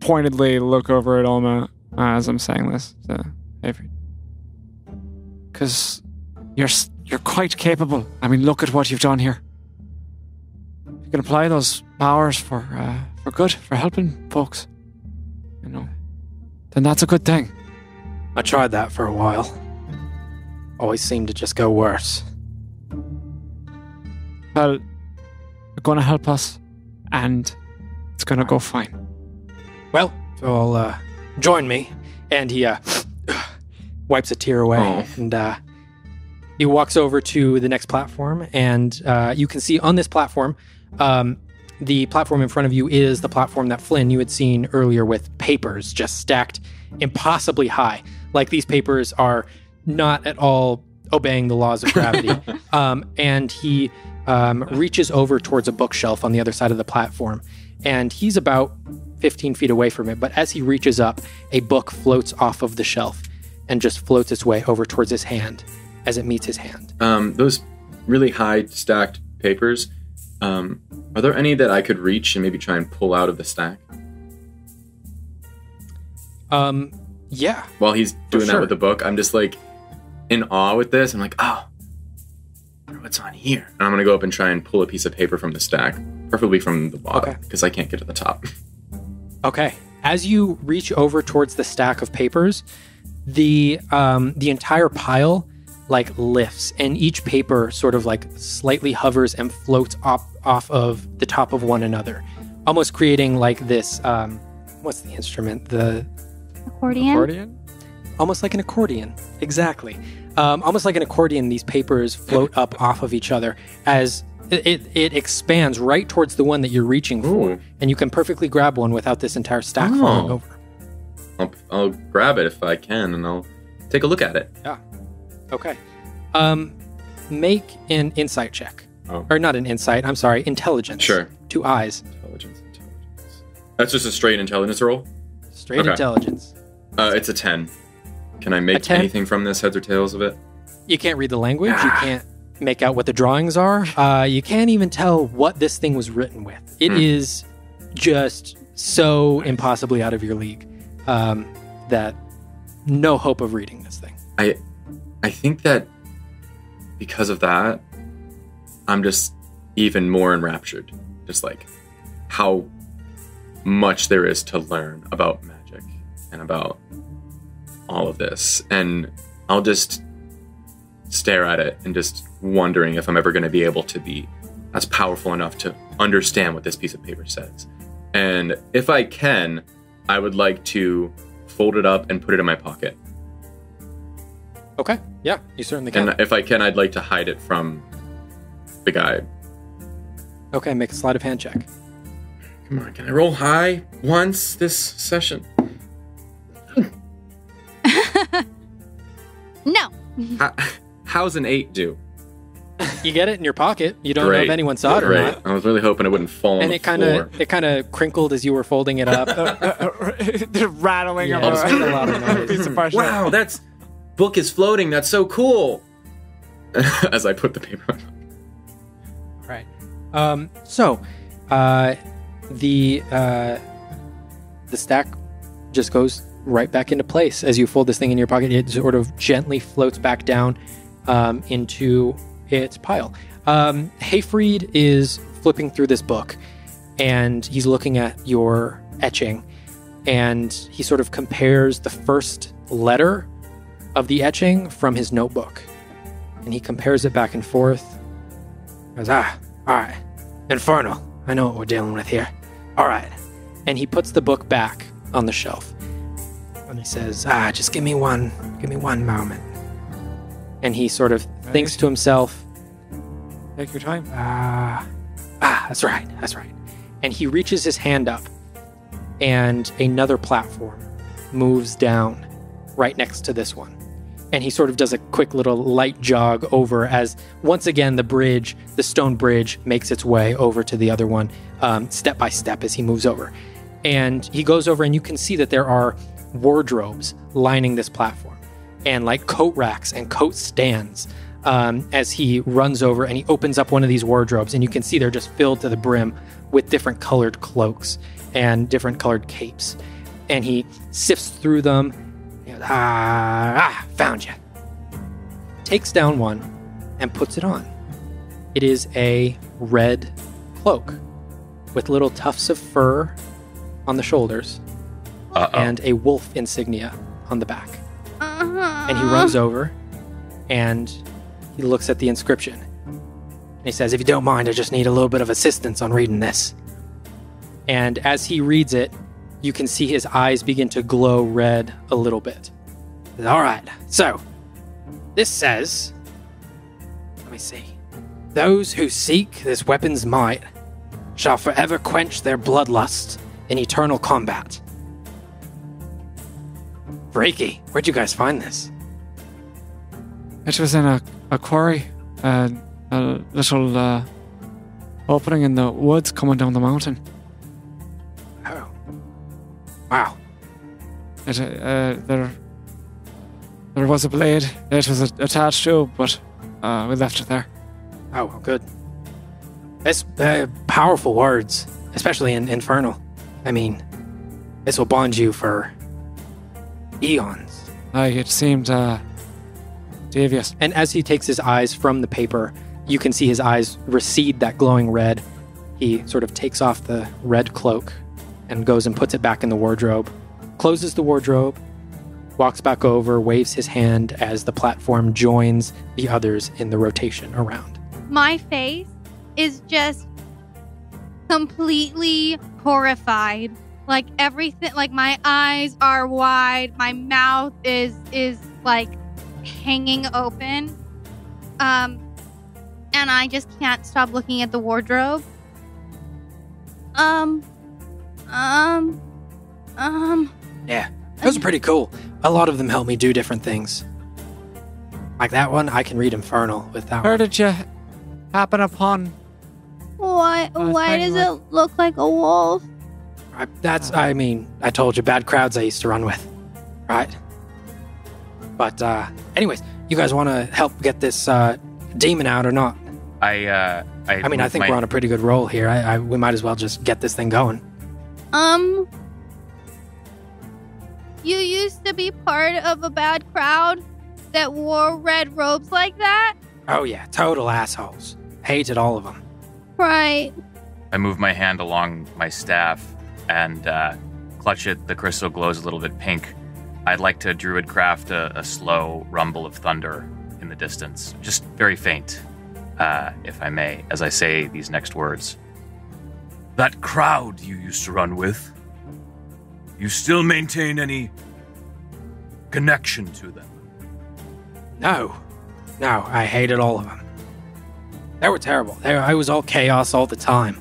pointedly look over at Alma as I'm saying this to Avery. Because you're quite capable. I mean, look at what you've done here. You can apply those powers for good, for helping folks. Then that's a good thing. I tried that for a while. Always seemed to just go worse. Well, you're going to help us, and it's going to go fine. Well, so join me. And he wipes a tear away. And he walks over to the next platform. And you can see on this platform, the platform in front of you is the platform that Flynn, you had seen earlier with papers just stacked impossibly high. Like these papers are not at all obeying the laws of gravity. And he reaches over towards a bookshelf on the other side of the platform. And he's about 15 feet away from it. But as he reaches up, a book floats off of the shelf and just floats its way over towards his hand as it meets his hand. Those really high stacked papers, are there any that I could reach and maybe try and pull out of the stack? Yeah. While he's doing sure. that with the book, I'm just like in awe with this. I'm like, oh, I wonder what's on here. And I'm going to go up and try and pull a piece of paper from the stack, preferably from the bottom, because I can't get to the top. Okay. As you reach over towards the stack of papers, the entire pile like lifts, and each paper sort of like slightly hovers and floats off of the top of one another, almost creating like this. What's the instrument? The Accordion? Almost like an accordion. Exactly. Almost like an accordion, these papers float up off of each other as it expands right towards the one that you're reaching for. Ooh. And you can perfectly grab one without this entire stack falling over. I'll grab it if I can, and I'll take a look at it. Yeah. Okay. Make an insight check. Oh. Or not an insight, I'm sorry, intelligence. Sure. 2 eyes. Intelligence. That's just a straight intelligence roll? Straight Okay. intelligence. It's a 10. Can I make 10? anything from this, heads or tails of it? You can't read the language. You can't make out what the drawings are. You can't even tell what this thing was written with. It is just so impossibly out of your league that no hope of reading this thing. I think that because of that, I'm just even more enraptured. Just like how much there is to learn about magic and about all of this. And I'll just stare at it and just wondering if I'm ever going to be able to be as powerful enough to understand what this piece of paper says. And if I can, I would like to fold it up and put it in my pocket. Okay. Yeah, you certainly can. And if I can, I'd like to hide it from the guy. Okay, make a sleight of hand check. Come on, can I roll high once this session? No. How's an 8 do? You get it in your pocket. You don't know if anyone saw it or not. I was really hoping it wouldn't fall on the floor. It kind of crinkled as you were folding it up. The rattling of it made a lot of noise. piece of parchment. Wow, that's book is floating. That's so cool. As I put the paper on. Right. The stack just goes right back into place as you fold this thing in your pocket. It sort of gently floats back down into its pile. Hayfried is flipping through this book, and he's looking at your etching, and he sort of compares the first letter of the etching from his notebook, and he compares it back and forth. He goes, all right, Infernal. I know what we're dealing with here. All right. And he puts the book back on the shelf, and he says, just give me one moment. And he sort of thinks to himself, take your time. That's right. And he reaches his hand up, and another platform moves down right next to this one. And he sort of does a quick little light jog over as, once again, the stone bridge makes its way over to the other one, step by step as he moves over. And he goes over, and you can see that there are wardrobes lining this platform, and like coat racks and coat stands as he runs over, and he opens up one of these wardrobes, and you can see they're just filled to the brim with different colored cloaks and different colored capes. And he sifts through them. He goes, found you. Takes down one and puts it on. It is a red cloak with little tufts of fur on the shoulders and a wolf insignia on the back. And he runs over and he looks at the inscription. And he says, if you don't mind, I just need a little bit of assistance on reading this. And as he reads it, you can see his eyes begin to glow red a little bit. All right, so this says, let me see. Those who seek this weapon's might shall forever quench their bloodlust in eternal combat. Freaky, where'd you guys find this? It was in a quarry, a little opening in the woods coming down the mountain. Oh. Wow. There was a blade. It was attached to, but we left it there. Oh, good. It's powerful words, especially in Infernal. I mean, this will bond you for eons. It seemed devious. And as he takes his eyes from the paper, you can see his eyes recede that glowing red. He sort of takes off the red cloak and goes and puts it back in the wardrobe, closes the wardrobe, walks back over, waves his hand as the platform joins the others in the rotation around. My face is just completely horrified. Like everything, like my eyes are wide, my mouth is like hanging open. And I just can't stop looking at the wardrobe. Yeah, those are pretty cool. A lot of them help me do different things. Like that one, I can read Infernal with that Where one. did you happen upon? Why does it look like a wolf? I told you, bad crowds I used to run with. Right? But, anyways, you guys want to help get this demon out or not? I think we're on a pretty good roll here. We might as well just get this thing going. You used to be part of a bad crowd that wore red robes like that? Oh yeah, total assholes. Hated all of them. Right. I move my hand along my staff and clutch it. The crystal glows a little bit pink. I'd like to druid craft a slow rumble of thunder in the distance, just very faint, if I may, as I say these next words. That crowd you used to run with, you still maintain any connection to them? No, I hated all of them. They were terrible. I was all chaos all the time.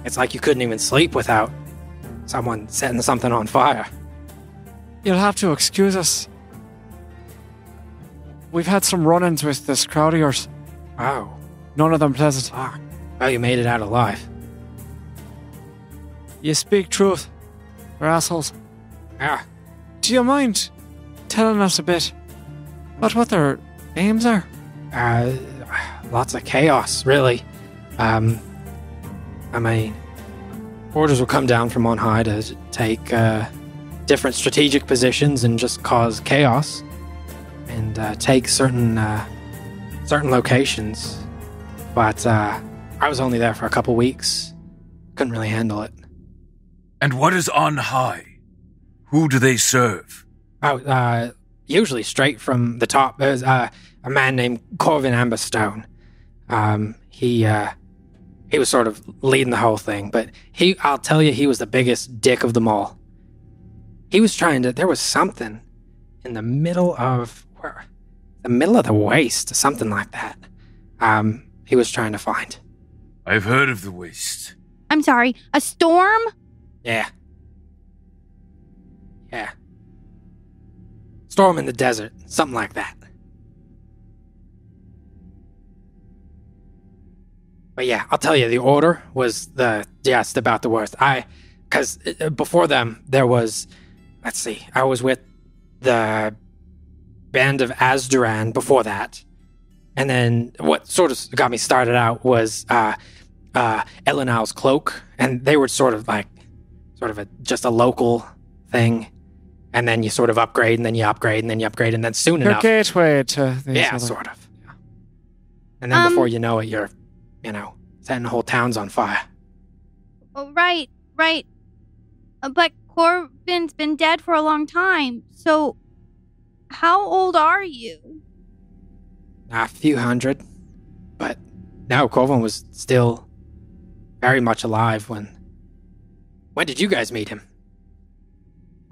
It's like you couldn't even sleep without someone setting something on fire. You'll have to excuse us. We've had some run-ins with this crowd of yours. Oh. None of them pleasant. Fuck. Well, you made it out alive. You speak truth. We're assholes. Ah. Do you mind telling us a bit about what their aims are? Lots of chaos, really. I mean, orders will come down from on high to take different strategic positions and just cause chaos, and take certain locations. But I was only there for a couple weeks. Couldn't really handle it. And what is on high? Who do they serve? Oh, usually straight from the top. There's a man named Corvin Amberstone. He was sort of leading the whole thing, but I'll tell you, he was the biggest dick of them all. He was there was something in the middle of the waste, something like that. He was trying to find. I've heard of the waste. I'm sorry, a storm? Yeah. Storm in the desert, something like that. But yeah, I'll tell you, the order was just about the worst. Because before them, there was, I was with the band of Azduran before that. And then what sort of got me started out was Elenal's Cloak. And they were just a local thing. And then you sort of upgrade, and then you upgrade, and then you upgrade, and then soon Your enough. gateway to these Yeah, other... sort of. Yeah. And then before you know it, you're, setting whole towns on fire. Oh, right. But Corbin's been dead for a long time, so how old are you? A few hundred. But no, Corvin was still very much alive when did you guys meet him?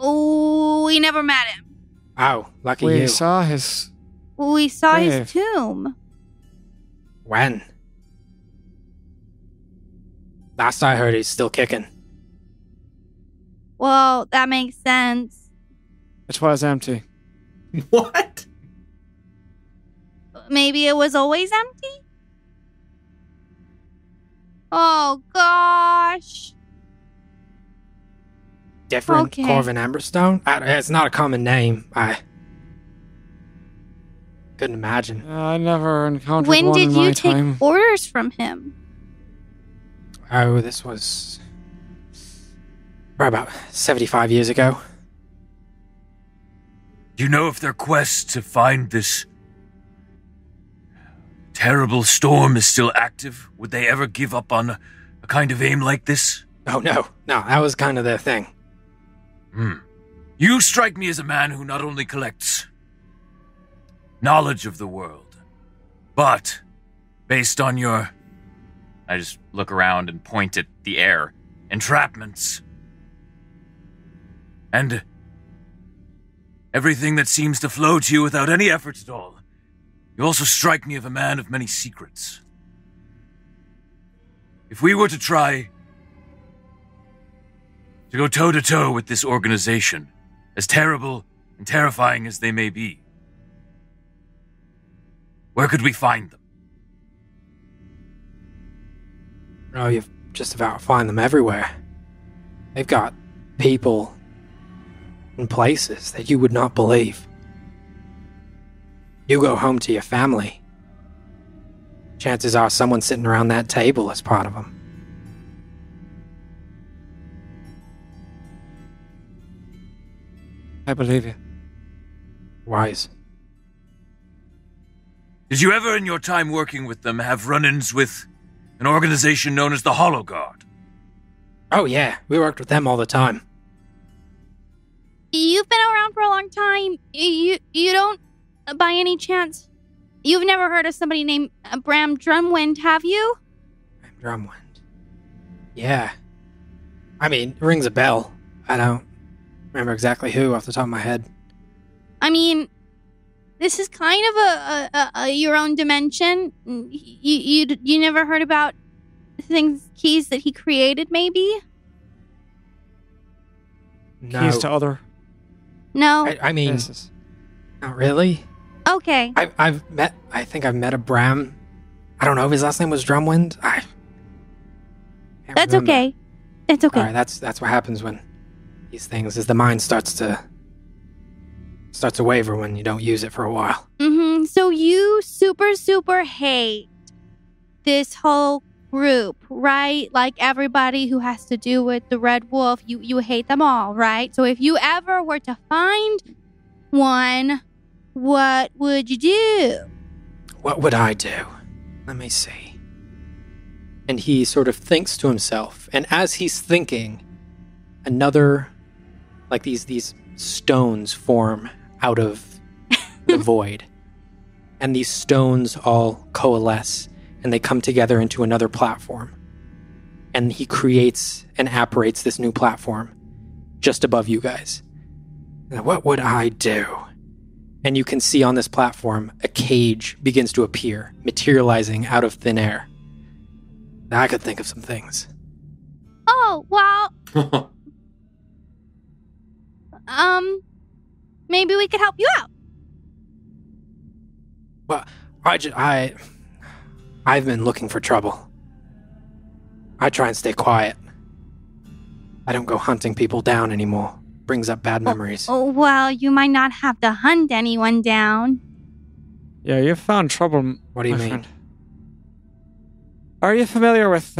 Oh, we never met him. Oh, lucky We you. saw his... We saw Grave. his tomb. When? Last I heard, he's still kicking. Well, that makes sense. It was empty. What? Maybe it was always empty? Oh, gosh. Different Okay. Corvin Amberstone? It's not a common name. I couldn't imagine. I never encountered When one did in my you take time. orders from him? Oh, this was about 75 years ago. Do you know if their quest to find this terrible storm is still active? Would they ever give up on a kind of aim like this? Oh, no, that was kind of their thing. You strike me as a man who not only collects knowledge of the world, but based on your... I just look around and point at the air. entrapments, and everything that seems to flow to you without any effort at all. You also strike me as a man of many secrets. If we were to try to go toe-to-toe with this organization, as terrible and terrifying as they may be, where could we find them? Oh, you just about find them everywhere. They've got people and places that you would not believe. You go home to your family. Chances are someone sitting around that table is part of them. I believe you. Wise. Did you ever in your time working with them have run-ins with an organization known as the Hollow Guard? Oh yeah, we worked with them all the time. You've been around for a long time. You don't, by any chance, you've never heard of somebody named Bram Drumwind, have you? Drumwind. Yeah. I mean, it rings a bell. I don't remember exactly who off the top of my head. I mean, this is kind of a your own dimension. You never heard about keys that he created, maybe? No. Keys to other No? I mean, places. not really. Okay. I think I've met a Bram I don't know if his last name was Drumwind. I can't That's remember. okay. It's okay. All right, that's what happens when these things is the mind starts to waver when you don't use it for a while. Mm-hmm. So you super hate this whole group, right? Like everybody who has to do with the Red Wolf, you hate them all, right? So if you ever were to find one, what would you do? What would I do? Let me see. And he sort of thinks to himself, and as he's thinking, another, like these stones form out of the void. And these stones all coalesce, and they come together into another platform. And he creates and apparates this new platform just above you guys. Now, what would I do? And you can see on this platform, a cage begins to appear, materializing out of thin air. Now, I could think of some things. Oh, well, maybe we could help you out. Well, I've been looking for trouble. I try and stay quiet. I don't go hunting people down anymore. Brings up bad memories. Oh, well, you might not have to hunt anyone down. Yeah, you found trouble. What do you my mean? friend. Are you familiar with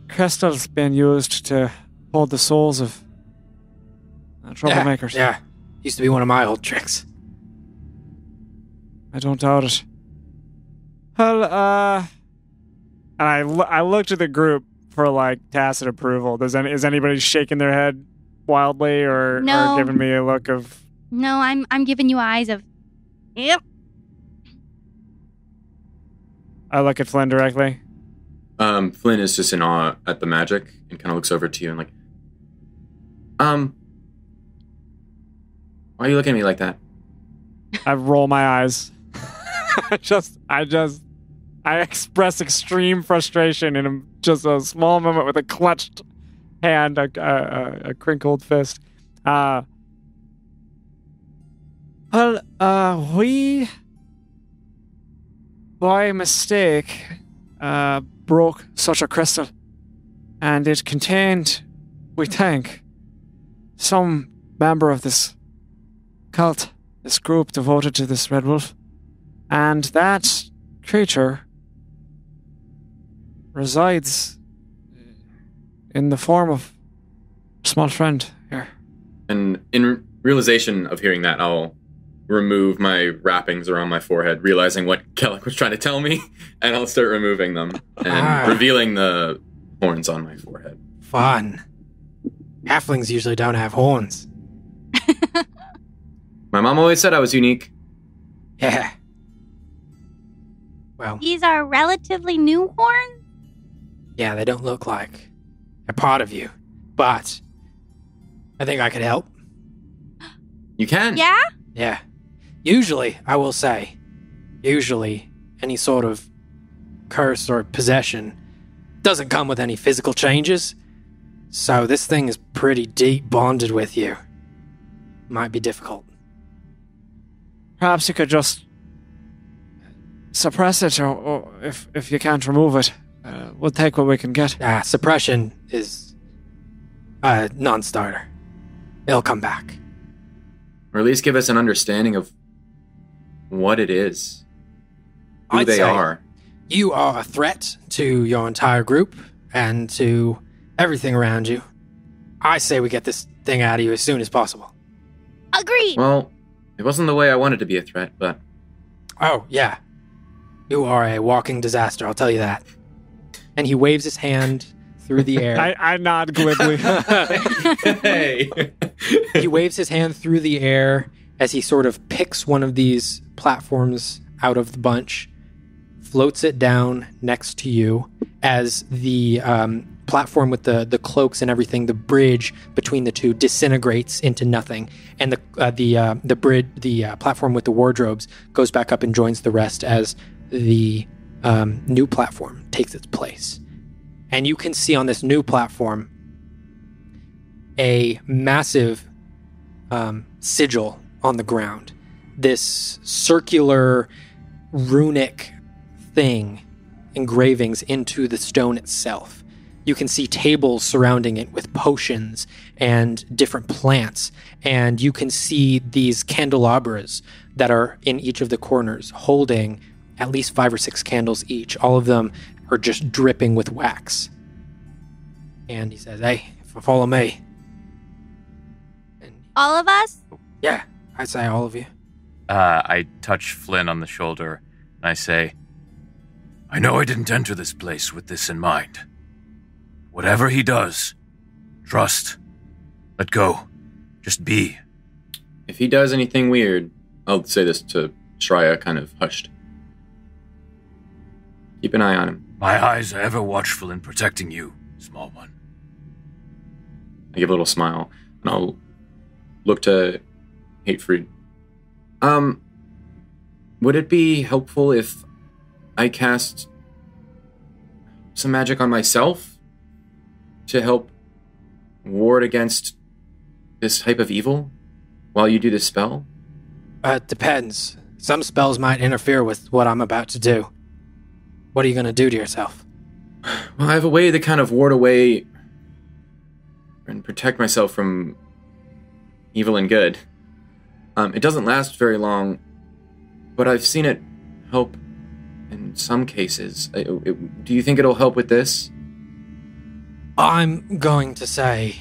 crystals being used to hold the souls of troublemakers? Yeah. Used to be one of my old tricks. I don't doubt it. Well, and I looked at the group for like tacit approval. Is anybody shaking their head wildly or giving me a look of? No, I'm giving you eyes of. Yep. I look at Flynn directly. Flynn is just in awe at the magic and kind of looks over to you and like, why are you looking at me like that? I roll my eyes. I express extreme frustration in just a small moment with a clutched hand, a crinkled fist. We, by mistake, broke such a crystal, and it contained, we think, some member of this cult, this group devoted to this Red Wolf, and that creature resides in the form of a small friend here. And in realization of hearing that, I'll remove my wrappings around my forehead, realizing what Kellic was trying to tell me, and I'll start removing them and revealing the horns on my forehead. Fun. Halflings usually don't have horns. My mom always said I was unique. Yeah. Well, These are relatively new horns? yeah, they don't look like a part of you, but I think I could help. You can. Yeah? Yeah. Usually, I will say, any sort of curse or possession doesn't come with any physical changes. So this thing is pretty deep bonded with you. Might be difficult. Perhaps you could just suppress it, or if you can't remove it, we'll take what we can get. Suppression is a non-starter. It'll come back. Or at least give us an understanding of what it is. Who I'd they say are. You are a threat to your entire group and to everything around you. I say we get this thing out of you as soon as possible. Agreed. Well, it wasn't the way I wanted to be a threat, but... Oh, yeah. You are a walking disaster, I'll tell you that. And he waves his hand through the air. I nod glibly. Hey! He waves his hand through the air as he sort of picks one of these platforms out of the bunch, floats it down next to you as the platform with the cloaks and everything, the bridge between the two disintegrates into nothing, and the platform with the wardrobes goes back up and joins the rest as the new platform takes its place. And you can see on this new platform a massive sigil on the ground. This circular runic thing engravings into the stone itself. You can see tables surrounding it with potions and different plants, and you can see these candelabras that are in each of the corners holding at least 5 or 6 candles each. All of them are just dripping with wax. And he says, "Hey, follow me." And All of us? yeah, I say all of you. I touch Flynn on the shoulder, and I say, I know I didn't enter this place with this in mind. Whatever he does, trust. Let go. Just be. If he does anything weird, I'll say this to Shreya, kind of hushed. Keep an eye on him. My eyes are ever watchful in protecting you, small one. I give a little smile, and I'll look to Hatefried. Would it be helpful if I cast some magic on myself to help ward against this type of evil while you do this spell? It depends. Some spells might interfere with what I'm about to do. What are you going to do to yourself? Well, I have a way to kind of ward away and protect myself from evil and good. It doesn't last very long, but I've seen it help in some cases. Do you think it'll help with this? I'm going to say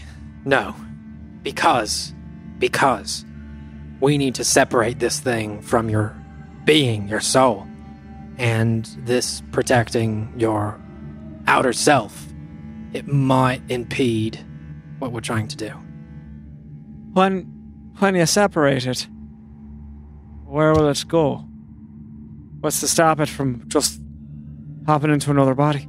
no. Because we need to separate this thing from your being, your soul. And this protecting your outer self, it might impede what we're trying to do. When you separate it, where will it go? What's to stop it from just hopping into another body?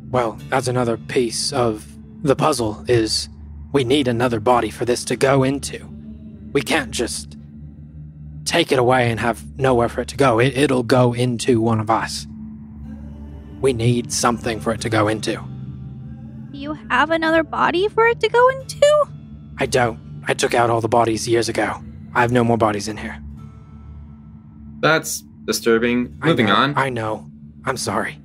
Well, that's another piece of the puzzle, is we need another body for this to go into. We can't just take it away and have nowhere for it to go. It'll go into one of us. We need something for it to go into. Do you have another body for it to go into? I don't. I took out all the bodies years ago. I have no more bodies in here. That's disturbing. Moving on. I know. I'm sorry.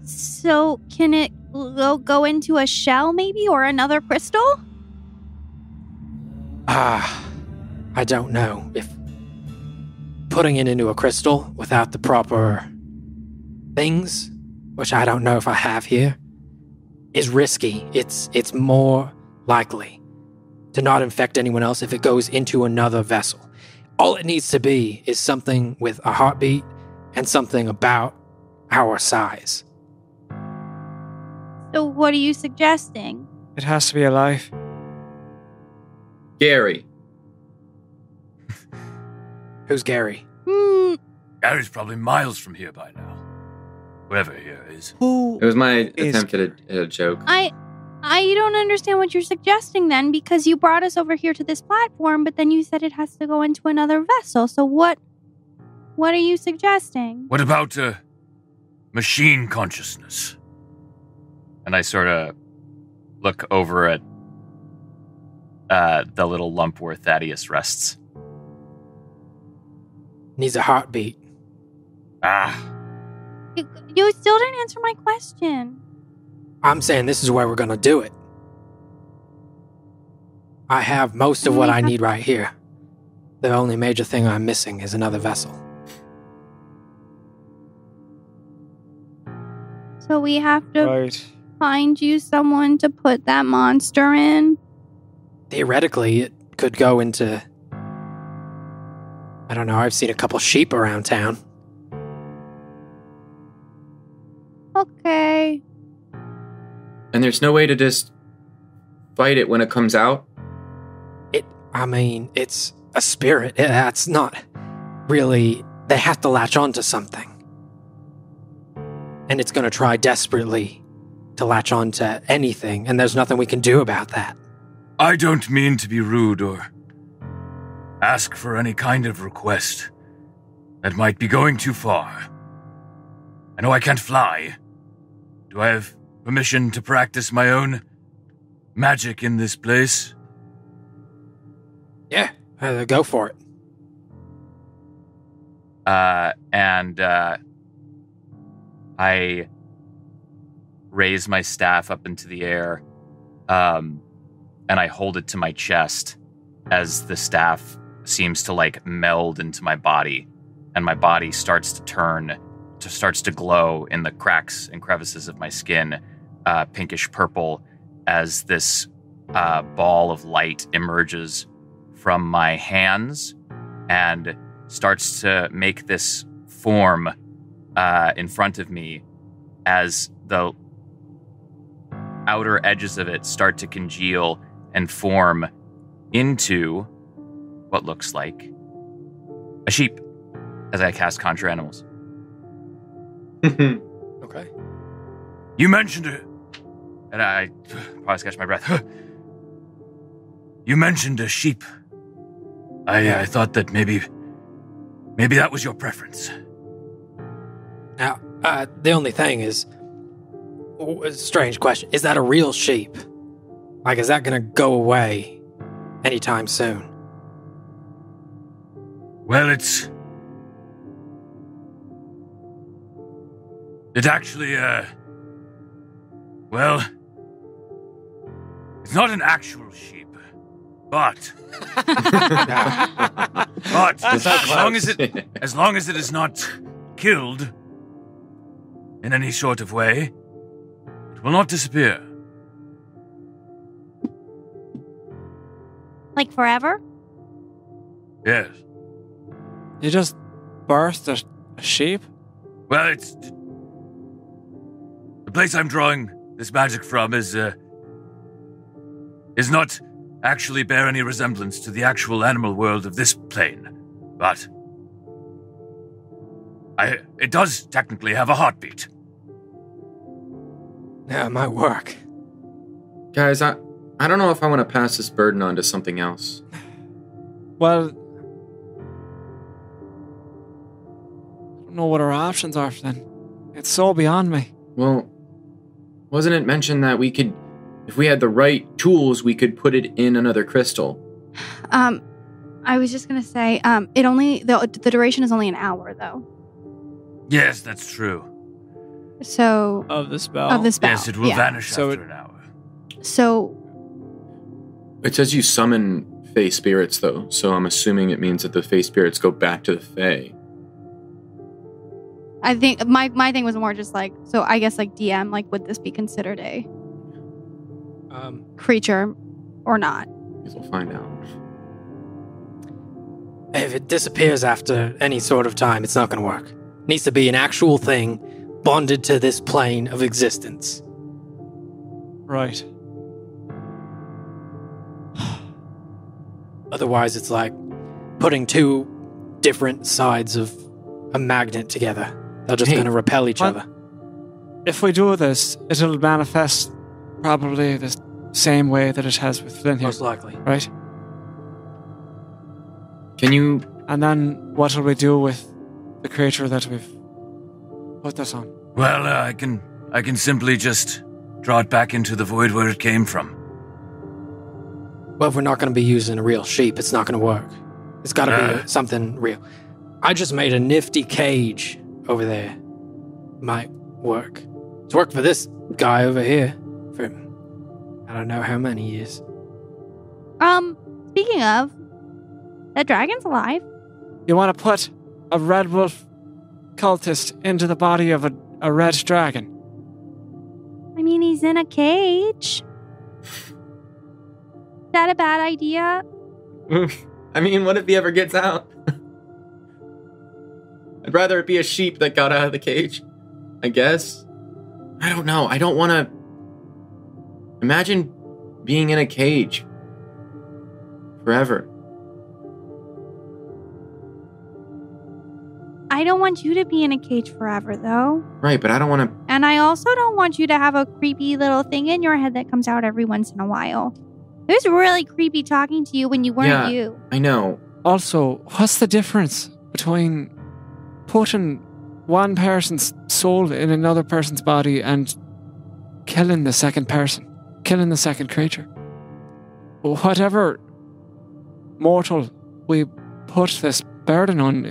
So, can it go into a shell, maybe, or another crystal? I don't know. If putting it into a crystal without the proper things, which I don't know if I have here, is risky. It's more likely to not infect anyone else if it goes into another vessel. All it needs to be is something with a heartbeat and something about our size. So, what are you suggesting? It has to be alive. Gary. Who's Gary? Gary's probably miles from here by now. Whoever here is. Who? It was my is- attempt at a joke. I don't understand what you're suggesting then, because you brought us over here to this platform, but then you said it has to go into another vessel. So what are you suggesting? What about, machine consciousness? and I sort of look over at the little lump where Thaddeus rests. Needs a heartbeat. You still didn't answer my question. I'm saying this is where we're gonna do it. I have most of what I need right here. The only major thing I'm missing is another vessel. So we have to Right. find you someone to put that monster in? Theoretically, it could go into... I don't know, I've seen a couple sheep around town. Okay. And there's no way to just fight it when it comes out? It's a spirit. That's not really... They have to latch on to something. And it's going to try desperately to latch on to anything, and there's nothing we can do about that. I don't mean to be rude or ask for any kind of request that might be going too far. I know I can't fly. Do I have permission to practice my own magic in this place? Yeah, go for it. And I raise my staff up into the air, and I hold it to my chest as the staff seems to like meld into my body, and my body starts to glow in the cracks and crevices of my skin, pinkish purple, as this ball of light emerges from my hands and starts to make this form in front of me as the outer edges of it start to congeal and form into what looks like a sheep as I cast Conjure Animals. Okay. You mentioned it, and I probably catch my breath. You mentioned a sheep. I thought that maybe that was your preference. Now, the only thing is, a strange question, is that a real sheep? Like, is that going to go away anytime soon? Well, it actually, it's not an actual sheep, but as long as it is not killed in any sort of way, it will not disappear. Like forever? Yes. You just birthed a sheep? Well, it's the place I'm drawing this magic from is not actually bear any resemblance to the actual animal world of this plane, but it does technically have a heartbeat. Yeah, it might work. Guys, I don't know if I want to pass this burden on to something else. Well, I don't know what our options are then. It's so beyond me. Well, wasn't it mentioned that we could, if we had the right tools, we could put it in another crystal? I was just gonna say, the duration is only an hour though. Yes, that's true. So Of the spell? Yes, it will yeah. vanish So after an hour. So It says you summon Fey spirits, though, so I'm assuming it means that the Fey spirits go back to the Fey. I think my thing was more just like, so I guess like DM, like would this be considered a creature or not? Guess we'll find out. If it disappears after any sort of time, it's not going to work. It needs to be an actual thing bonded to this plane of existence. Right. Otherwise, it's like putting two different sides of a magnet together. They're just Hey, going to repel each what? other. If we do this, it'll manifest probably the same way that it has with Flynn here, Most likely. right? Can you... And then what will we do with the creature that we've put this on? Well, I can simply just draw it back into the void where it came from. Well, if we're not going to be using a real sheep, it's not going to work. It's got to be something real. I just made a nifty cage over there. Might work. It's worked for this guy over here for I don't know how many years. Speaking of, that dragon's alive. You want to put a red wolf cultist into the body of a red dragon? I mean, he's in a cage. Is that a bad idea? I mean, what if he ever gets out? I'd rather it be a sheep that got out of the cage, I guess. I don't know. I don't want to... Imagine being in a cage forever. I don't want you to be in a cage forever, though. Right, but I don't want to... And I also don't want you to have a creepy little thing in your head that comes out every once in a while. It was really creepy talking to you when you weren't you. I know. Also, what's the difference between putting one person's soul in another person's body and killing the second person, killing the second creature? Whatever mortal we put this burden on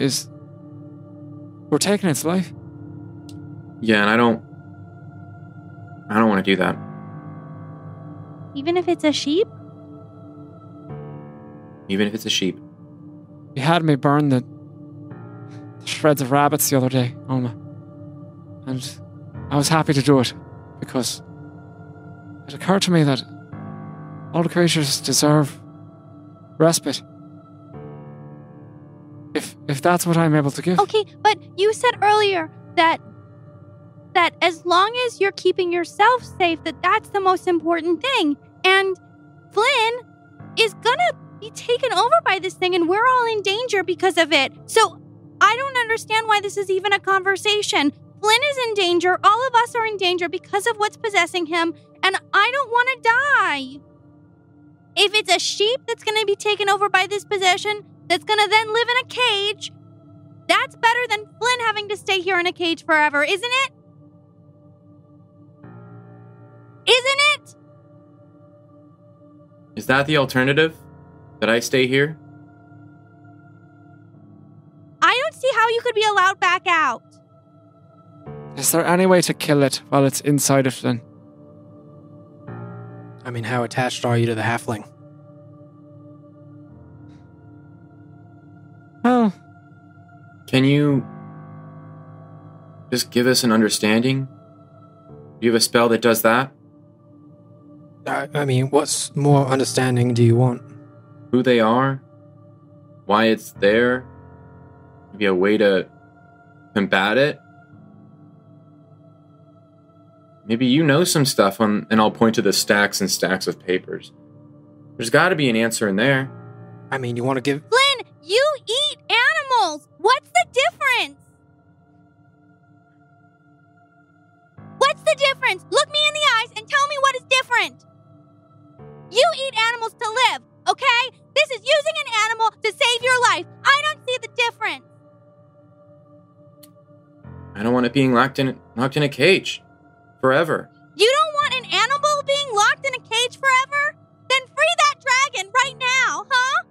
we're taking its life. Yeah, and I don't want to do that. Even if it's a sheep? Even if it's a sheep. You had me burn the shreds of rabbits the other day, Alma. And I was happy to do it because it occurred to me that all the creatures deserve respite. If that's what I'm able to give. Okay, but you said earlier that as long as you're keeping yourself safe, that's the most important thing. And Flynn is gonna be taken over by this thing, and we're all in danger because of it. So I don't understand why this is even a conversation. Flynn is in danger. All of us are in danger because of what's possessing him, and I don't want to die. If it's a sheep that's going to be taken over by this possession, that's going to then live in a cage, that's better than Flynn having to stay here in a cage forever, isn't it? Isn't it? Is that the alternative? That I stay here? I don't see how you could be allowed back out. Is there any way to kill it while it's inside of Flynn? I mean, how attached are you to the halfling? Well, Can you just give us an understanding? Do you have a spell that does that? I mean, what more understanding do you want? Who they are? Why it's there? Maybe a way to combat it? Maybe you know some stuff and I'll point to the stacks and stacks of papers. There's got to be an answer in there. I mean, you want to give... Flynn, you eat animals. What's the difference? What's the difference? Look me in the eyes and tell me what is different. You eat animals to live, okay? This is using an animal to save your life. I don't see the difference. I don't want it being locked in a cage. Forever. You don't want an animal being locked in a cage forever? Then free that dragon right now, huh?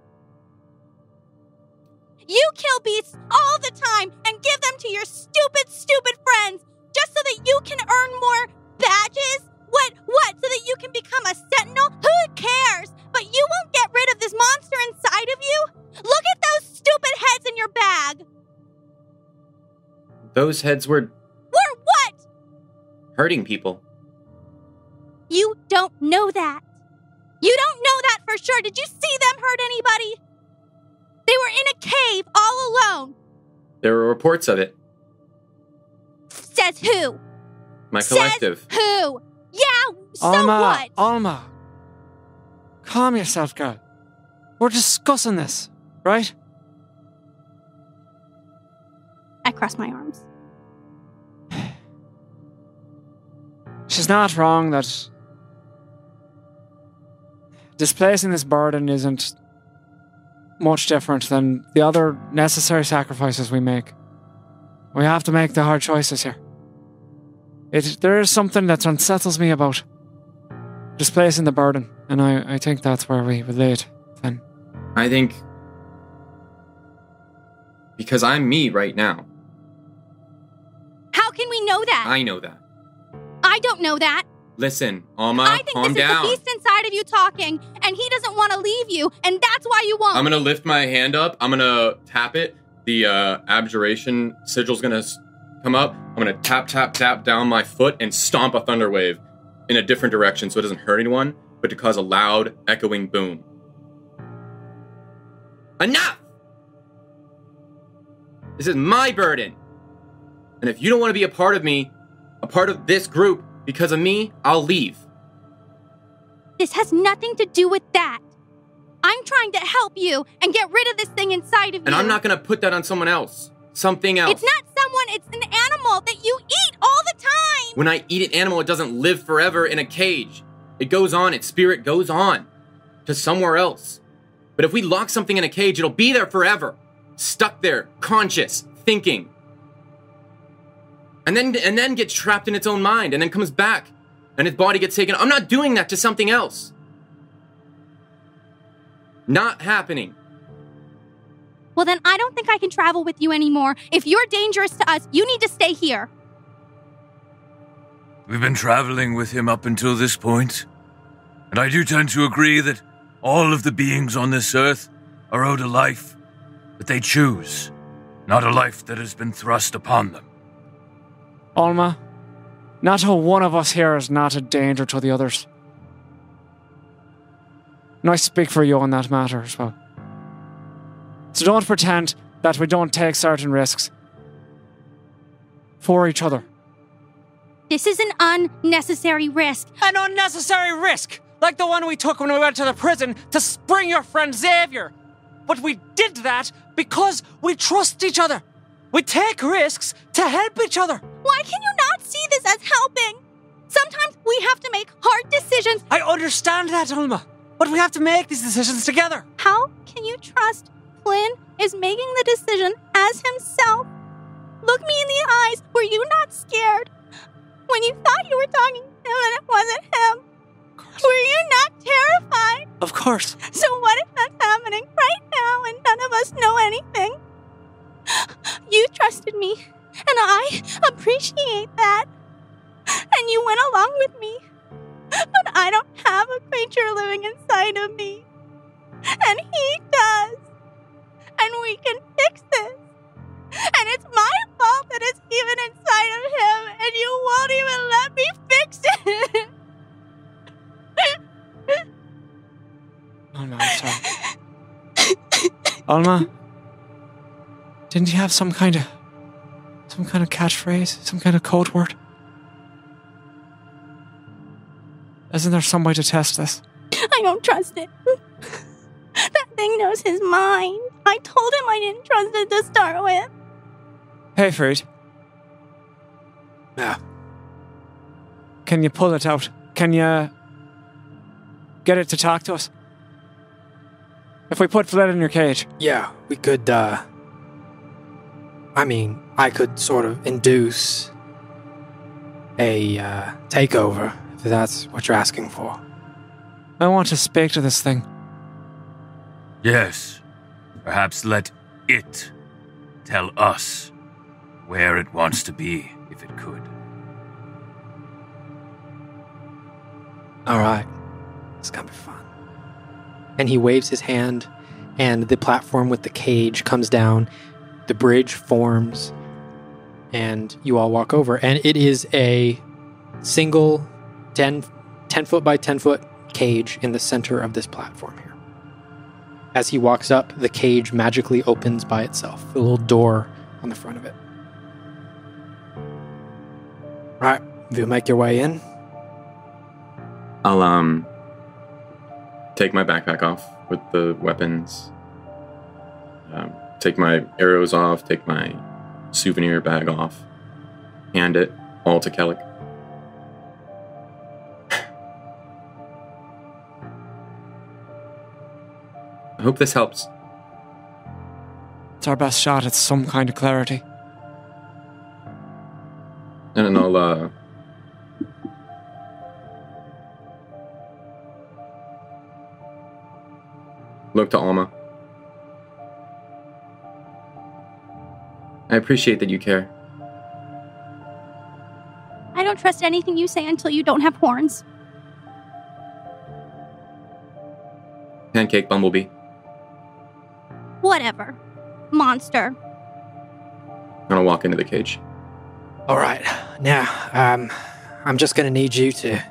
You kill beasts all the time and give them to your stupid friends just so that you can earn more badges? What? So that you can become a sentinel? Who cares? But you won't get rid of this monster inside of you? Look at those stupid heads in your bag. Those heads were Were what? hurting people. You don't know that. You don't know that for sure. Did you see them hurt anybody? They were in a cave all alone. There were reports of it. Says who? My collective. Says who? Yeah, so Alma, what? Alma. Calm yourself, girl. We're discussing this, right? I cross my arms. She's not wrong that displacing this burden isn't much different than the other necessary sacrifices we make. We have to make the hard choices here. There is something that unsettles me about displacing the burden, and I think that's where we would lay it, Flynn. I think because I'm me right now. How can we know that? I know that. I don't know that. Listen, Alma, I think calm this down. is the beast inside of you talking, and he doesn't want to leave you, and that's why you won't. I'm gonna lift my hand up. I'm gonna tap it. The abjuration sigil's gonna come up. I'm gonna tap down my foot and stomp a thunder wave in a different direction so it doesn't hurt anyone, but to cause a loud, echoing boom. Enough! This is my burden. And if you don't want to be a part of me, a part of this group, because of me, I'll leave. This has nothing to do with that. I'm trying to help you and get rid of this thing inside of you. And I'm not gonna put that on someone else. Something else. It's not someone, it's an animal that you eat all the time. When I eat an animal, it doesn't live forever in a cage. It goes on, its spirit goes on to somewhere else. But if we lock something in a cage, it'll be there forever. Stuck there, conscious, thinking. And then gets trapped in its own mind, and then comes back, and its body gets taken. I'm not doing that to something else. Not happening. Well, then I don't think I can travel with you anymore. If you're dangerous to us, you need to stay here. We've been traveling with him up until this point, and I do tend to agree that all of the beings on this earth are owed a life that they choose, not a life that has been thrust upon them. Alma, not a one of us here is not a danger to the others. And I speak for you on that matter as well. So don't pretend that we don't take certain risks for each other. This is an unnecessary risk. An unnecessary risk, like the one we took when we went to the prison to spring your friend Xavier. But we did that because we trust each other. We take risks to help each other. Why can you not see this as helping? Sometimes we have to make hard decisions. I understand that, Alma, but we have to make these decisions together. How can you trust Flynn is making the decision as himself? Look me in the eyes. Were you not scared when you thought you were talking to him and it wasn't him? Were you not terrified? Of course. So what if that's happening right now and none of us know anything? You trusted me, and I appreciate that. And you went along with me. But I don't have a creature living inside of me. And he does. And we can fix this. And it's my fault that it's even inside of him, and you won't even let me fix it. Alma, I'm sorry. Alma, didn't you have some kind of catchphrase, some kind of code word? Isn't there some way to test this? I don't trust it. That thing knows his mind. I told him I didn't trust it to start with. Hey, Fruit. Yeah. Can you pull it out? Can you get it to talk to us? If we put Flynn in your cage. Yeah, we could, I could sort of induce a, takeover, if that's what you're asking for. I want to speak to this thing. Yes, perhaps let it tell us where it wants to be, if it could. Alright, it's gonna be fun. And he waves his hand, and the platform with the cage comes down, the bridge forms, and you all walk over. And it is a single 10 foot by 10 foot cage in the center of this platform here. As he walks up, the cage magically opens by itself, the little door on the front of it. Right, if you make your way in. I'll take my backpack off with the weapons. Take my arrows off, take my souvenir bag off. Hand it all to Kellic. I hope this helps. It's our best shot at some kind of clarity. And then I'll look to Alma. I appreciate that you care. I don't trust anything you say until you don't have horns. Pancake Bumblebee. Whatever. Monster. I'm gonna walk into the cage. Alright, now, I'm just gonna need you to...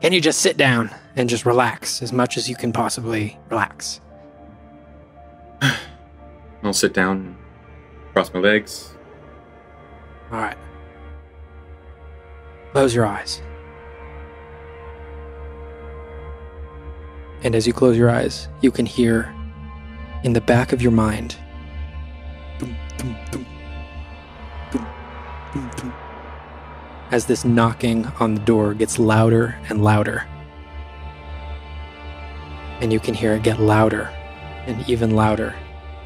Can you just sit down and just relax as much as you can possibly relax? I'll sit down, cross my legs. Alright. Close your eyes. And as you close your eyes, you can hear in the back of your mind dum, dum, dum, dum, dum, dum, as this knocking on the door gets louder and louder. And you can hear it get louder and even louder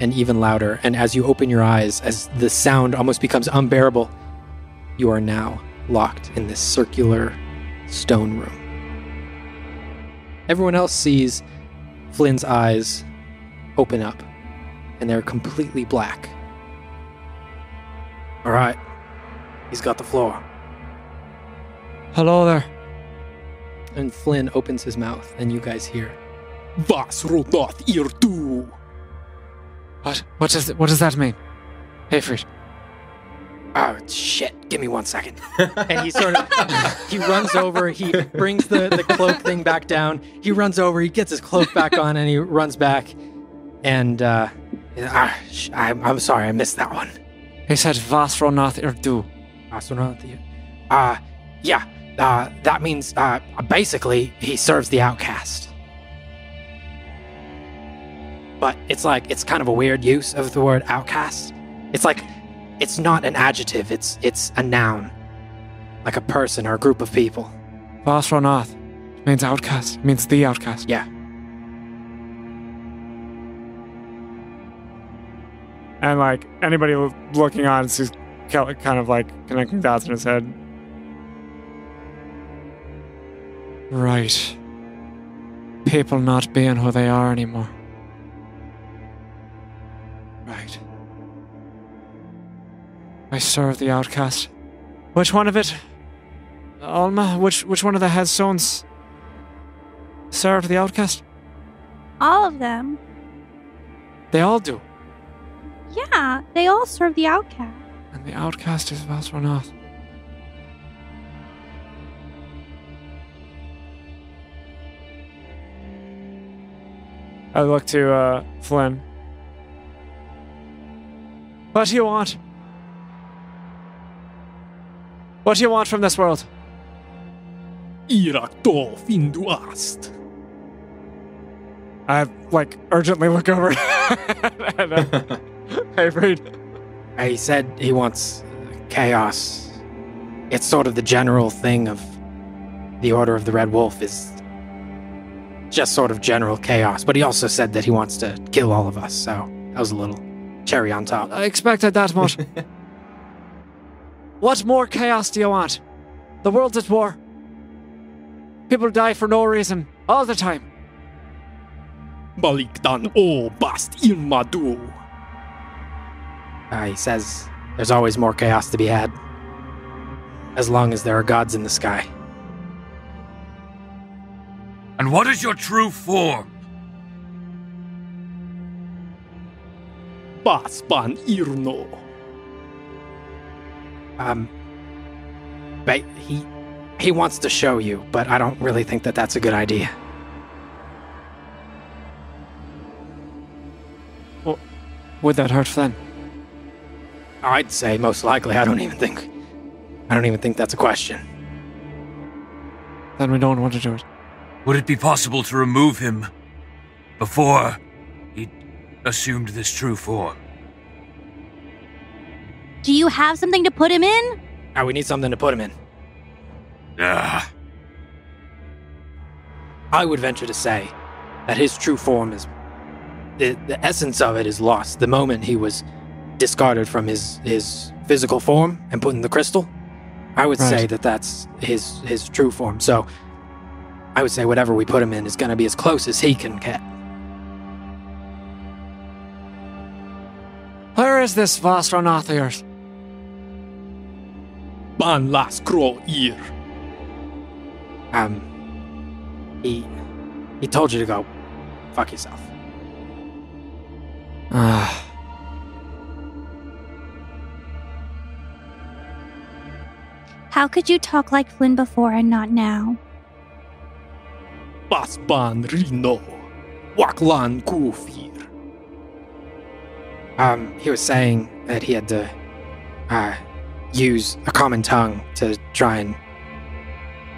and even louder. And as you open your eyes, as the sound almost becomes unbearable, you are now locked in this circular stone room. Everyone else sees Flynn's eyes open up, and they're completely black. All right, he's got the floor. Hello there. And Flynn opens his mouth, and you guys hear, Was rodat irdu? What does that mean? Hey, Frisch. Oh, shit. Give me 1 second. And he sort of, he runs over, he brings the cloak thing back down. He runs over, he gets his cloak back on, and he runs back. And, I'm sorry, I missed that one. He said Vasronath Irdu. That means, basically, he serves the outcast. But it's kind of a weird use of the word outcast. It's like, it's not an adjective, it's a noun. Like a person or a group of people. Vasronath means outcast, means the outcast. Yeah. And like anybody looking on sees kind of like connecting dots in his head. Right. People not being who they are anymore. Right. I serve the outcast. Which one of it? Alma? Which one of the headstones served the outcast? All of them. They all do. Yeah, they all serve the outcast. And the outcast is Vasronath. I look to Flynn. What do you want? What do you want from this world? Irakto finduast. I urgently look over at Avery. He said he wants chaos. It's sort of the general thing of the Order of the Red Wolf is just sort of general chaos. But he also said that he wants to kill all of us, so that was a little cherry on top. I expected that much. What more chaos do you want? The world's at war. People die for no reason, all the time. Balikdan o bast irmadu. He says there's always more chaos to be had, as long as there are gods in the sky. And what is your true form? Basban irno. But he wants to show you, but I don't really think that that's a good idea. Well, would that hurt Flynn? I'd say most likely. I don't even think that's a question. Then we don't want to do it. Would it be possible to remove him before he assumed this true form? Do you have something to put him in? We need something to put him in. I would venture to say that his true form is... The essence of it is lost. The moment he was discarded from his physical form and put in the crystal, I would say that that's his true form. So I would say whatever we put him in is going to be as close as he can get. Where is this Vasronath of yours? Ban las kro ir. He told you to go fuck yourself. How could you talk like Flynn before and not now? Basban rino. Waklan kufir. He was saying that he had to use a common tongue to try and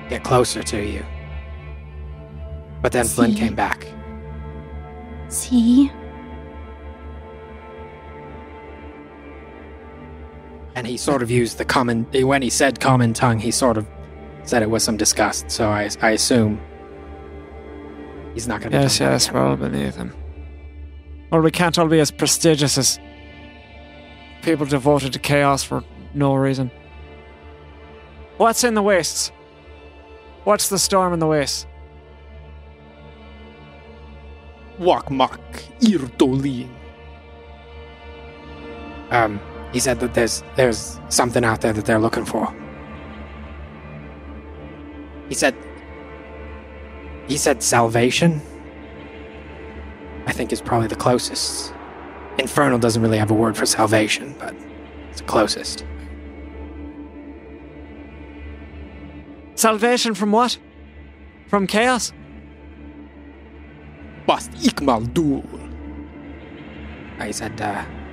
get closer to you. But then Flynn came back. See? And he sort of used the common... When he said common tongue, he sort of said it with some disgust. So I assume he's not going to... Yes, we're all beneath him. Or we can't all be as prestigious as people devoted to chaos for no reason. What's in the wastes? What's the storm in the wastes? Wakmak irdolin. He said that there's something out there that they're looking for. He said salvation, I think, is probably the closest. Infernal doesn't really have a word for salvation, but it's the closest. Salvation from what? From chaos? Bast ikmal dul. He said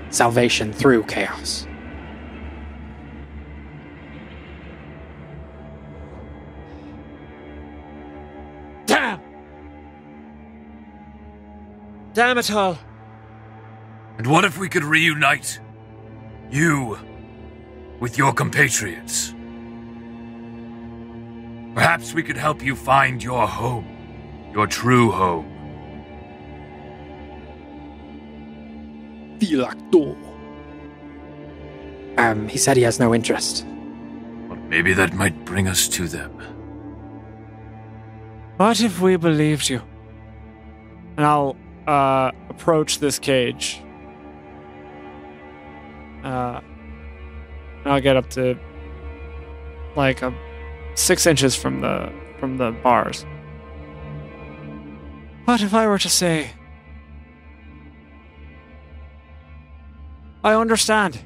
salvation through chaos. Damn! Damn it all. And what if we could reunite you with your compatriots? Perhaps we could help you find your home, your true home. Filacto. He said he has no interest. But maybe that might bring us to them. What if we believed you? And I'll approach this cage. I'll get up to like 6 inches from the bars. What if I were to say, I understand.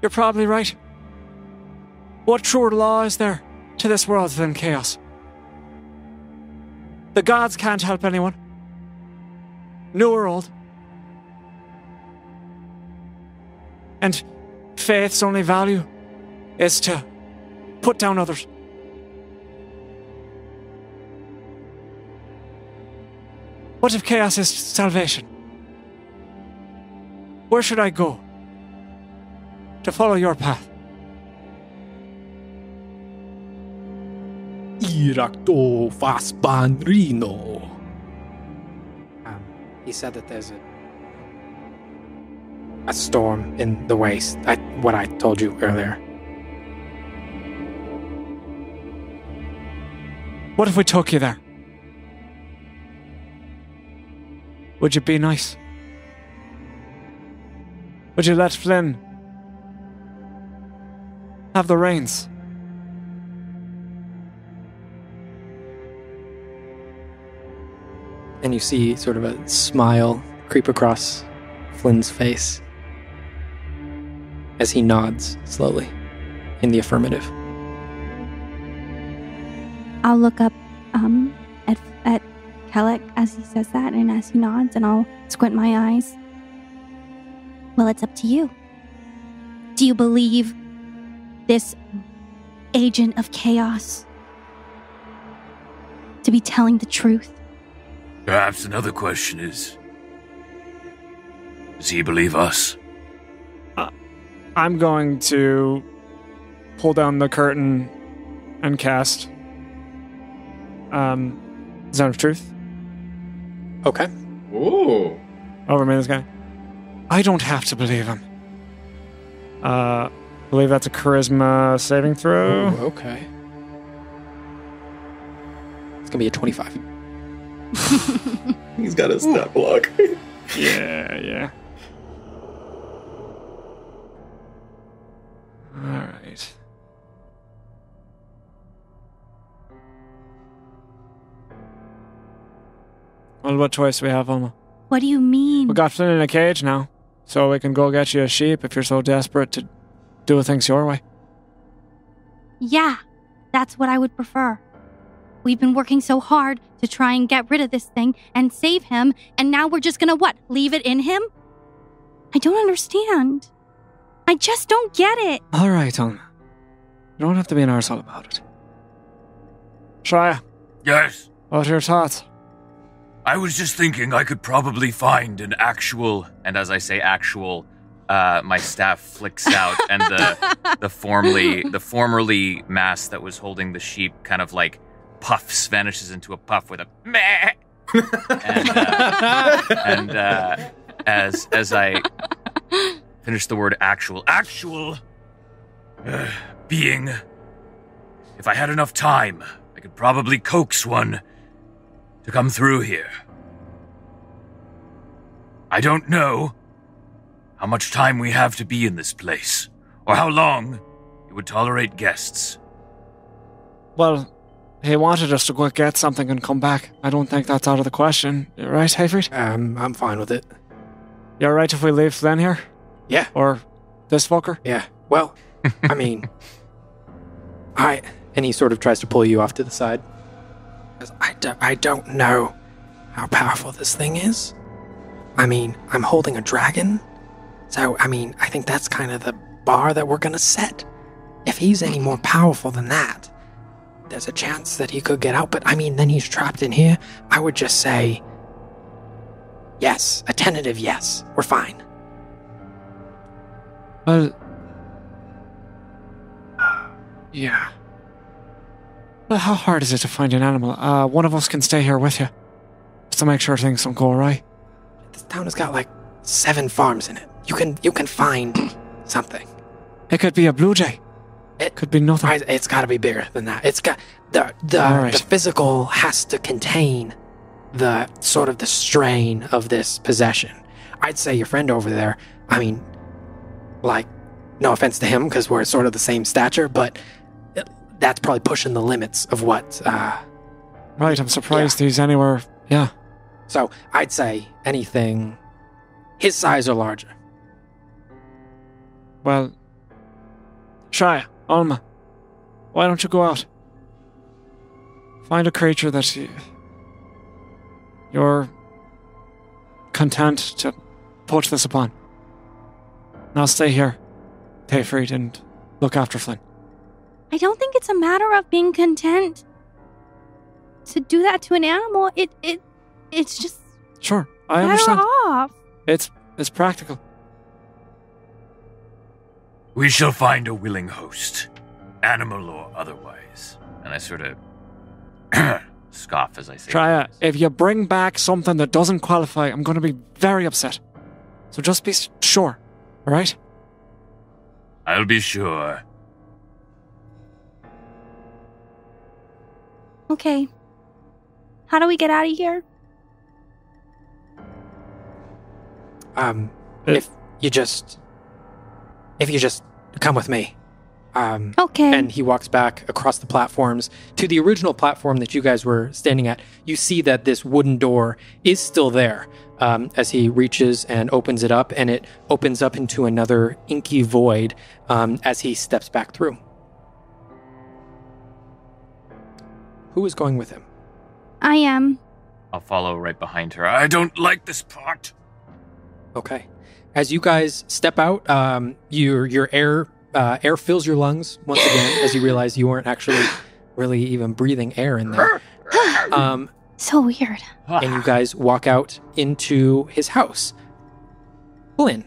You're probably right. What truer law is there to this world than chaos? The gods can't help anyone, new or old. And faith's only value is to put down others. What if chaos is salvation? Where should I go to follow your path? Irakto Faspanrino. He said that there's a storm in the waste. What I told you earlier. What if we took you there? Would you be nice? Would you let Flynn have the reins? And you see sort of a smile creep across Flynn's face as he nods slowly in the affirmative. I'll look up at Kellic as he says that and as he nods, and I'll squint my eyes. Well, it's up to you. Do you believe this agent of chaos to be telling the truth? Perhaps another question is, does he believe us? I'm going to pull down the curtain and cast Zone of Truth. Okay. Ooh. Over me, this guy. I don't have to believe him. Believe that's a charisma saving throw. Ooh, okay. It's gonna be a 25. He's got a stat block. Yeah. Alright. Well, what choice do we have, Alma? What do you mean? We got Flynn in a cage now, so we can go get you a sheep if you're so desperate to do things your way. Yeah, that's what I would prefer. We've been working so hard to try and get rid of this thing and save him, and now we're just gonna what? Leave it in him? I don't understand. I just don't get it. Alright, Alma. You don't have to be an arsehole about it. Shreya, Yes. what are your thoughts? I was just thinking I could probably find an actual... And as I say actual, my staff flicks out, and the formerly mass that was holding the sheep kind of like puffs, vanishes into a puff with a meh. and as I finish the word actual being... If I had enough time, I could probably coax one to come through here. I don't know how much time we have to be in this place, or how long it would tolerate guests. Well, he wanted us to go get something and come back. I don't think that's out of the question. You right, Hayfried? I'm fine with it. You alright if we leave Flynn here? Yeah. Or this fucker? Yeah. Well, I mean, and he sort of tries to pull you off to the side. I don't know how powerful this thing is. I mean, I'm holding a dragon. So, I mean, I think that's kind of the bar that we're going to set. If he's any more powerful than that, there's a chance that he could get out. But, I mean, then he's trapped in here. I would just say, yes, a tentative yes. We're fine. Well, yeah. Well, how hard is it to find an animal? One of us can stay here with you, just to make sure things don't go awry. This town has got like 7 farms in it. You can find something. It could be a blue jay. It could be nothing. It's got to be bigger than that. It's got the physical has to contain the sort of the strain of this possession. I'd say your friend over there. I mean, like, no offense to him because we're sort of the same stature, but that's probably pushing the limits of what. Right. I'm surprised he's anywhere. Yeah. So I'd say anything his size or larger. Well, Shia, Alma, why don't you go out? Find a creature that you're content to poach this upon. And I'll stay here, Hayfried, and look after Flynn. I don't think it's a matter of being content to do that to an animal. It's just Sure, I better understand. off. It's practical. We shall find a willing host, animal or otherwise. And I sort of scoff as I say Shia, this. if you bring back something that doesn't qualify, I'm going to be very upset. So just be sure, all right? I'll be sure. Okay. How do we get out of here? If you just come with me. Okay. And he walks back across the platforms to the original platform that you guys were standing at. You see that this wooden door is still there as he reaches and opens it up, and it opens up into another inky void as he steps back through. Who is going with him? I am. I'll follow right behind her. I don't like this part. Okay. As you guys step out, your air fills your lungs once again as you realize you weren't actually really even breathing air in there. So weird. And you guys walk out into his house. Flynn,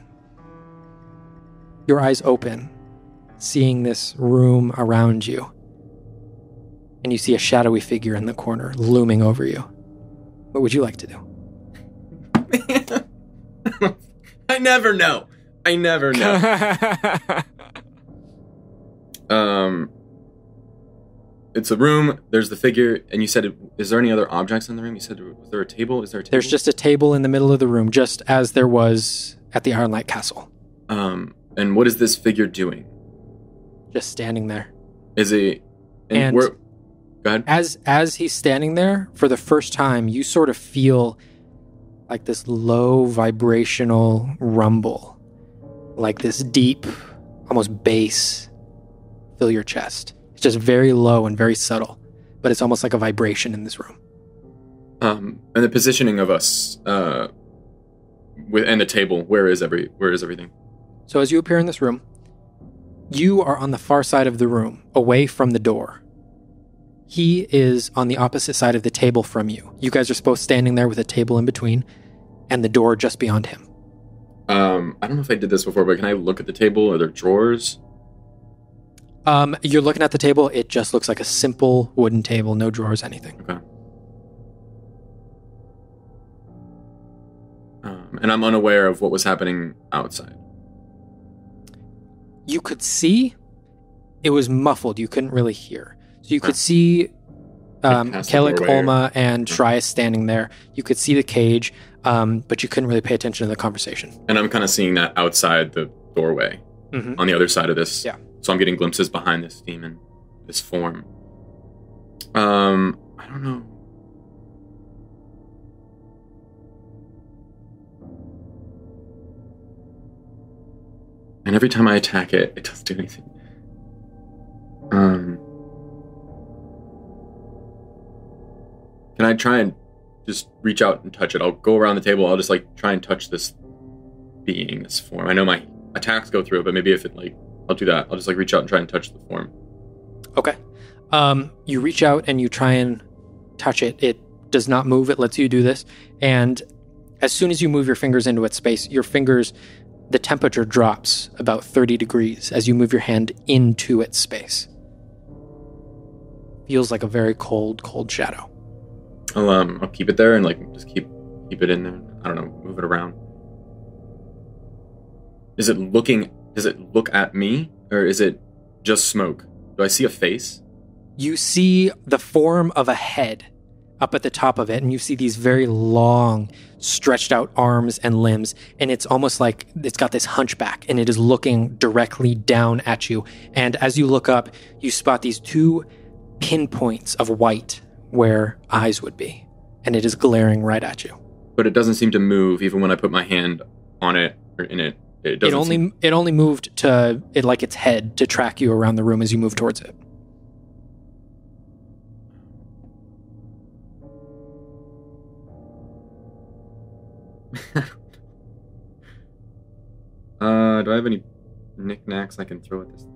your eyes open, seeing this room around you. And you see a shadowy figure in the corner looming over you. What would you like to do? I never know. It's a room. There's the figure, and you said, is there any other objects in the room? You said, was there a table? Is there a table? There's just a table in the middle of the room, just as there was at the Ironlight Castle. And what is this figure doing? Just standing there. Is he? And go ahead. As he's standing there, for the first time, you sort of feel like this low vibrational rumble, like this deep, almost bass, fill your chest. It's just very low and very subtle, but it's almost like a vibration in this room. And the positioning of us, and the table. Where is everything? So as you appear in this room, you are on the far side of the room, away from the door. He is on the opposite side of the table from you. You guys are both standing there with a table in between, and the door just beyond him. I don't know if I did this before, but can I look at the table? Are there drawers? You're looking at the table. It just looks like a simple wooden table, no drawers, anything. Okay. And I'm unaware of what was happening outside. You could see it was muffled. You couldn't really hear. So you could see Kellic, Olma, and Shrias standing there. You could see the cage, but you couldn't really pay attention to the conversation. And I'm kind of seeing that outside the doorway on the other side of this. Yeah. So I'm getting glimpses behind this demon, this form. I don't know. And every time I attack it, it doesn't do anything. Can I try and just reach out and touch it? I'll go around the table. I'll just try and touch this being, this form. I know my attacks go through it, but maybe if it I'll do that. I'll just reach out and try and touch the form. Okay. You reach out and you try and touch it. It does not move. It lets you do this. And as soon as you move your fingers into its space, the temperature drops about 30 degrees as you move your hand into its space. Feels like a very cold, cold shadow. I'll keep it there and just keep it in there. I don't know, move it around. Does it look at me, or is it just smoke? Do I see a face? You see the form of a head up at the top of it, and you see these very long, stretched out arms and limbs, and it's almost like it's got this hunchback, and it is looking directly down at you. And as you look up, you spot these two pinpoints of white where eyes would be, and it is glaring right at you. But it doesn't seem to move even when I put my hand on it or in it. It only moved to it its head to track you around the room as you move towards it. Do I have any knickknacks I can throw at this thing?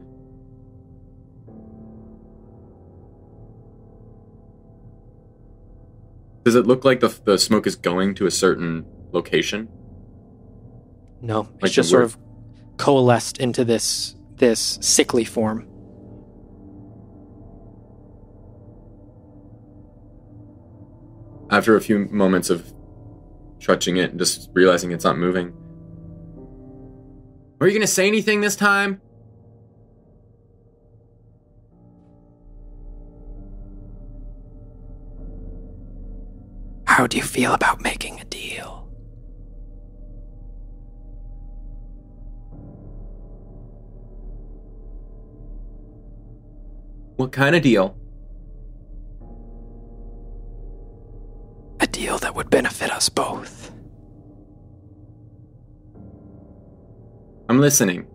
Does it look like the smoke is going to a certain location? No, it's just sort of coalesced into this sickly form. After a few moments of touching it and just realizing it's not moving. Are you going to say anything this time? How do you feel about making a deal? What kind of deal? A deal that would benefit us both. I'm listening.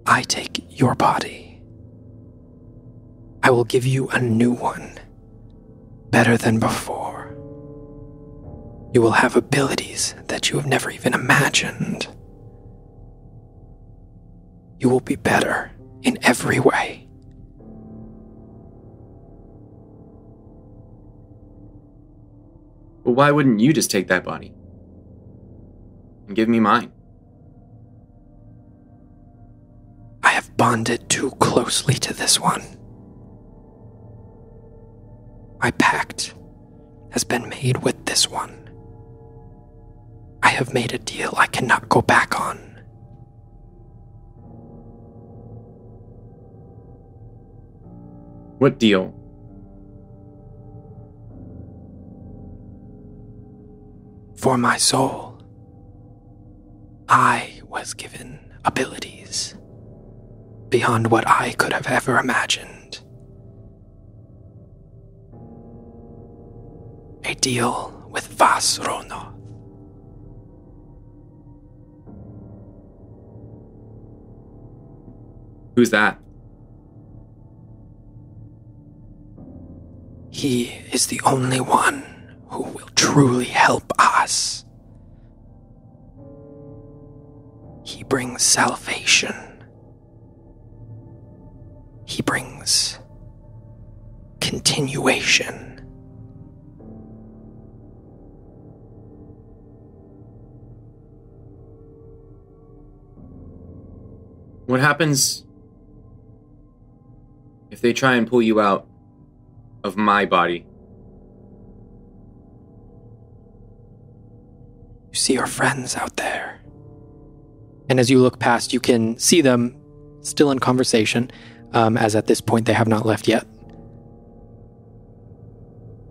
I take your body. I will give you a new one, better than before. You will have abilities that you have never even imagined. You will be better in every way. But why wouldn't you just take that body and give me mine? I have bonded too closely to this one. My pact has been made with this one. I have made a deal I cannot go back on. What deal? For my soul, I was given abilities beyond what I could have ever imagined. A deal with Vasronoth. Who's that? He is the only one who will truly help us. He brings salvation. He brings continuation. What happens if they try and pull you out of my body? You see your friends out there. And as you look past, you can see them still in conversation, as at this point they have not left yet.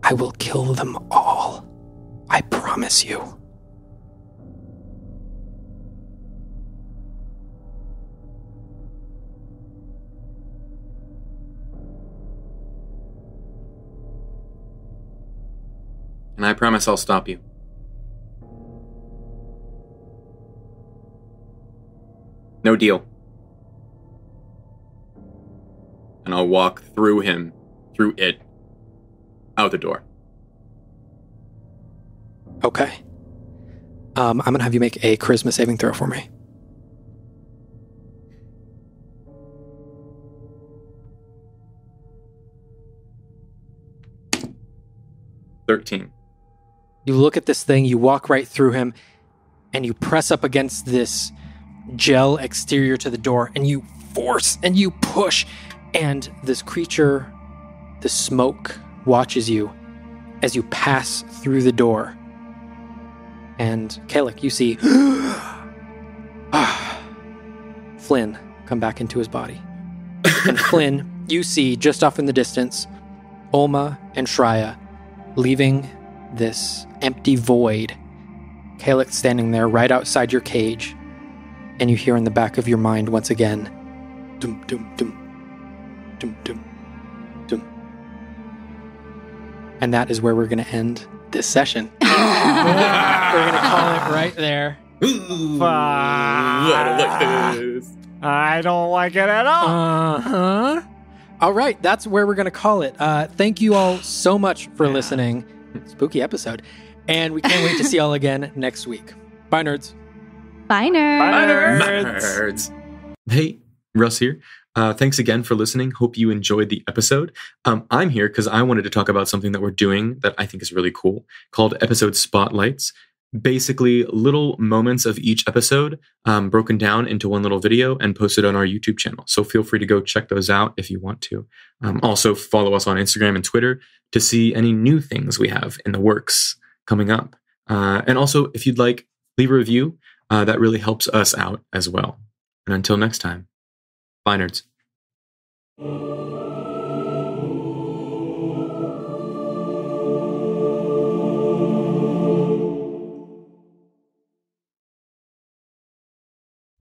I will kill them all. I promise you. And I promise I'll stop you. No deal. And I'll walk through it, out the door. Okay. I'm going to have you make a charisma saving throw for me. $13. You look at this thing, you walk right through him, and you press up against this gel exterior to the door, and you force and you push, and this creature, the smoke, watches you as you pass through the door. And Kalik, you see Flynn come back into his body. And Flynn, you see just off in the distance, Olma and Shreya leaving this empty void. Kalik standing there right outside your cage, and you hear in the back of your mind once again, dum dum dum, dum dum dum. And that is where we're going to end this session. We're going to call it right there. Ooh, I don't like this. I don't like it at all. Uh-huh. All right, that's where we're going to call it. Thank you all so much for listening. Spooky episode. And we can't wait to see y'all again next week. Bye, nerds. Bye, nerds. Nerds. Hey, Russ here. Thanks again for listening. Hope you enjoyed the episode. I'm here because I wanted to talk about something that we're doing that I think is really cool called episode spotlights. Basically, little moments of each episode broken down into one little video and posted on our YouTube channel. So feel free to go check those out if you want to. Also, follow us on Instagram and Twitter to see any new things we have in the works coming up. And also, if you'd like, leave a review. That really helps us out as well. And until next time, bye, nerds.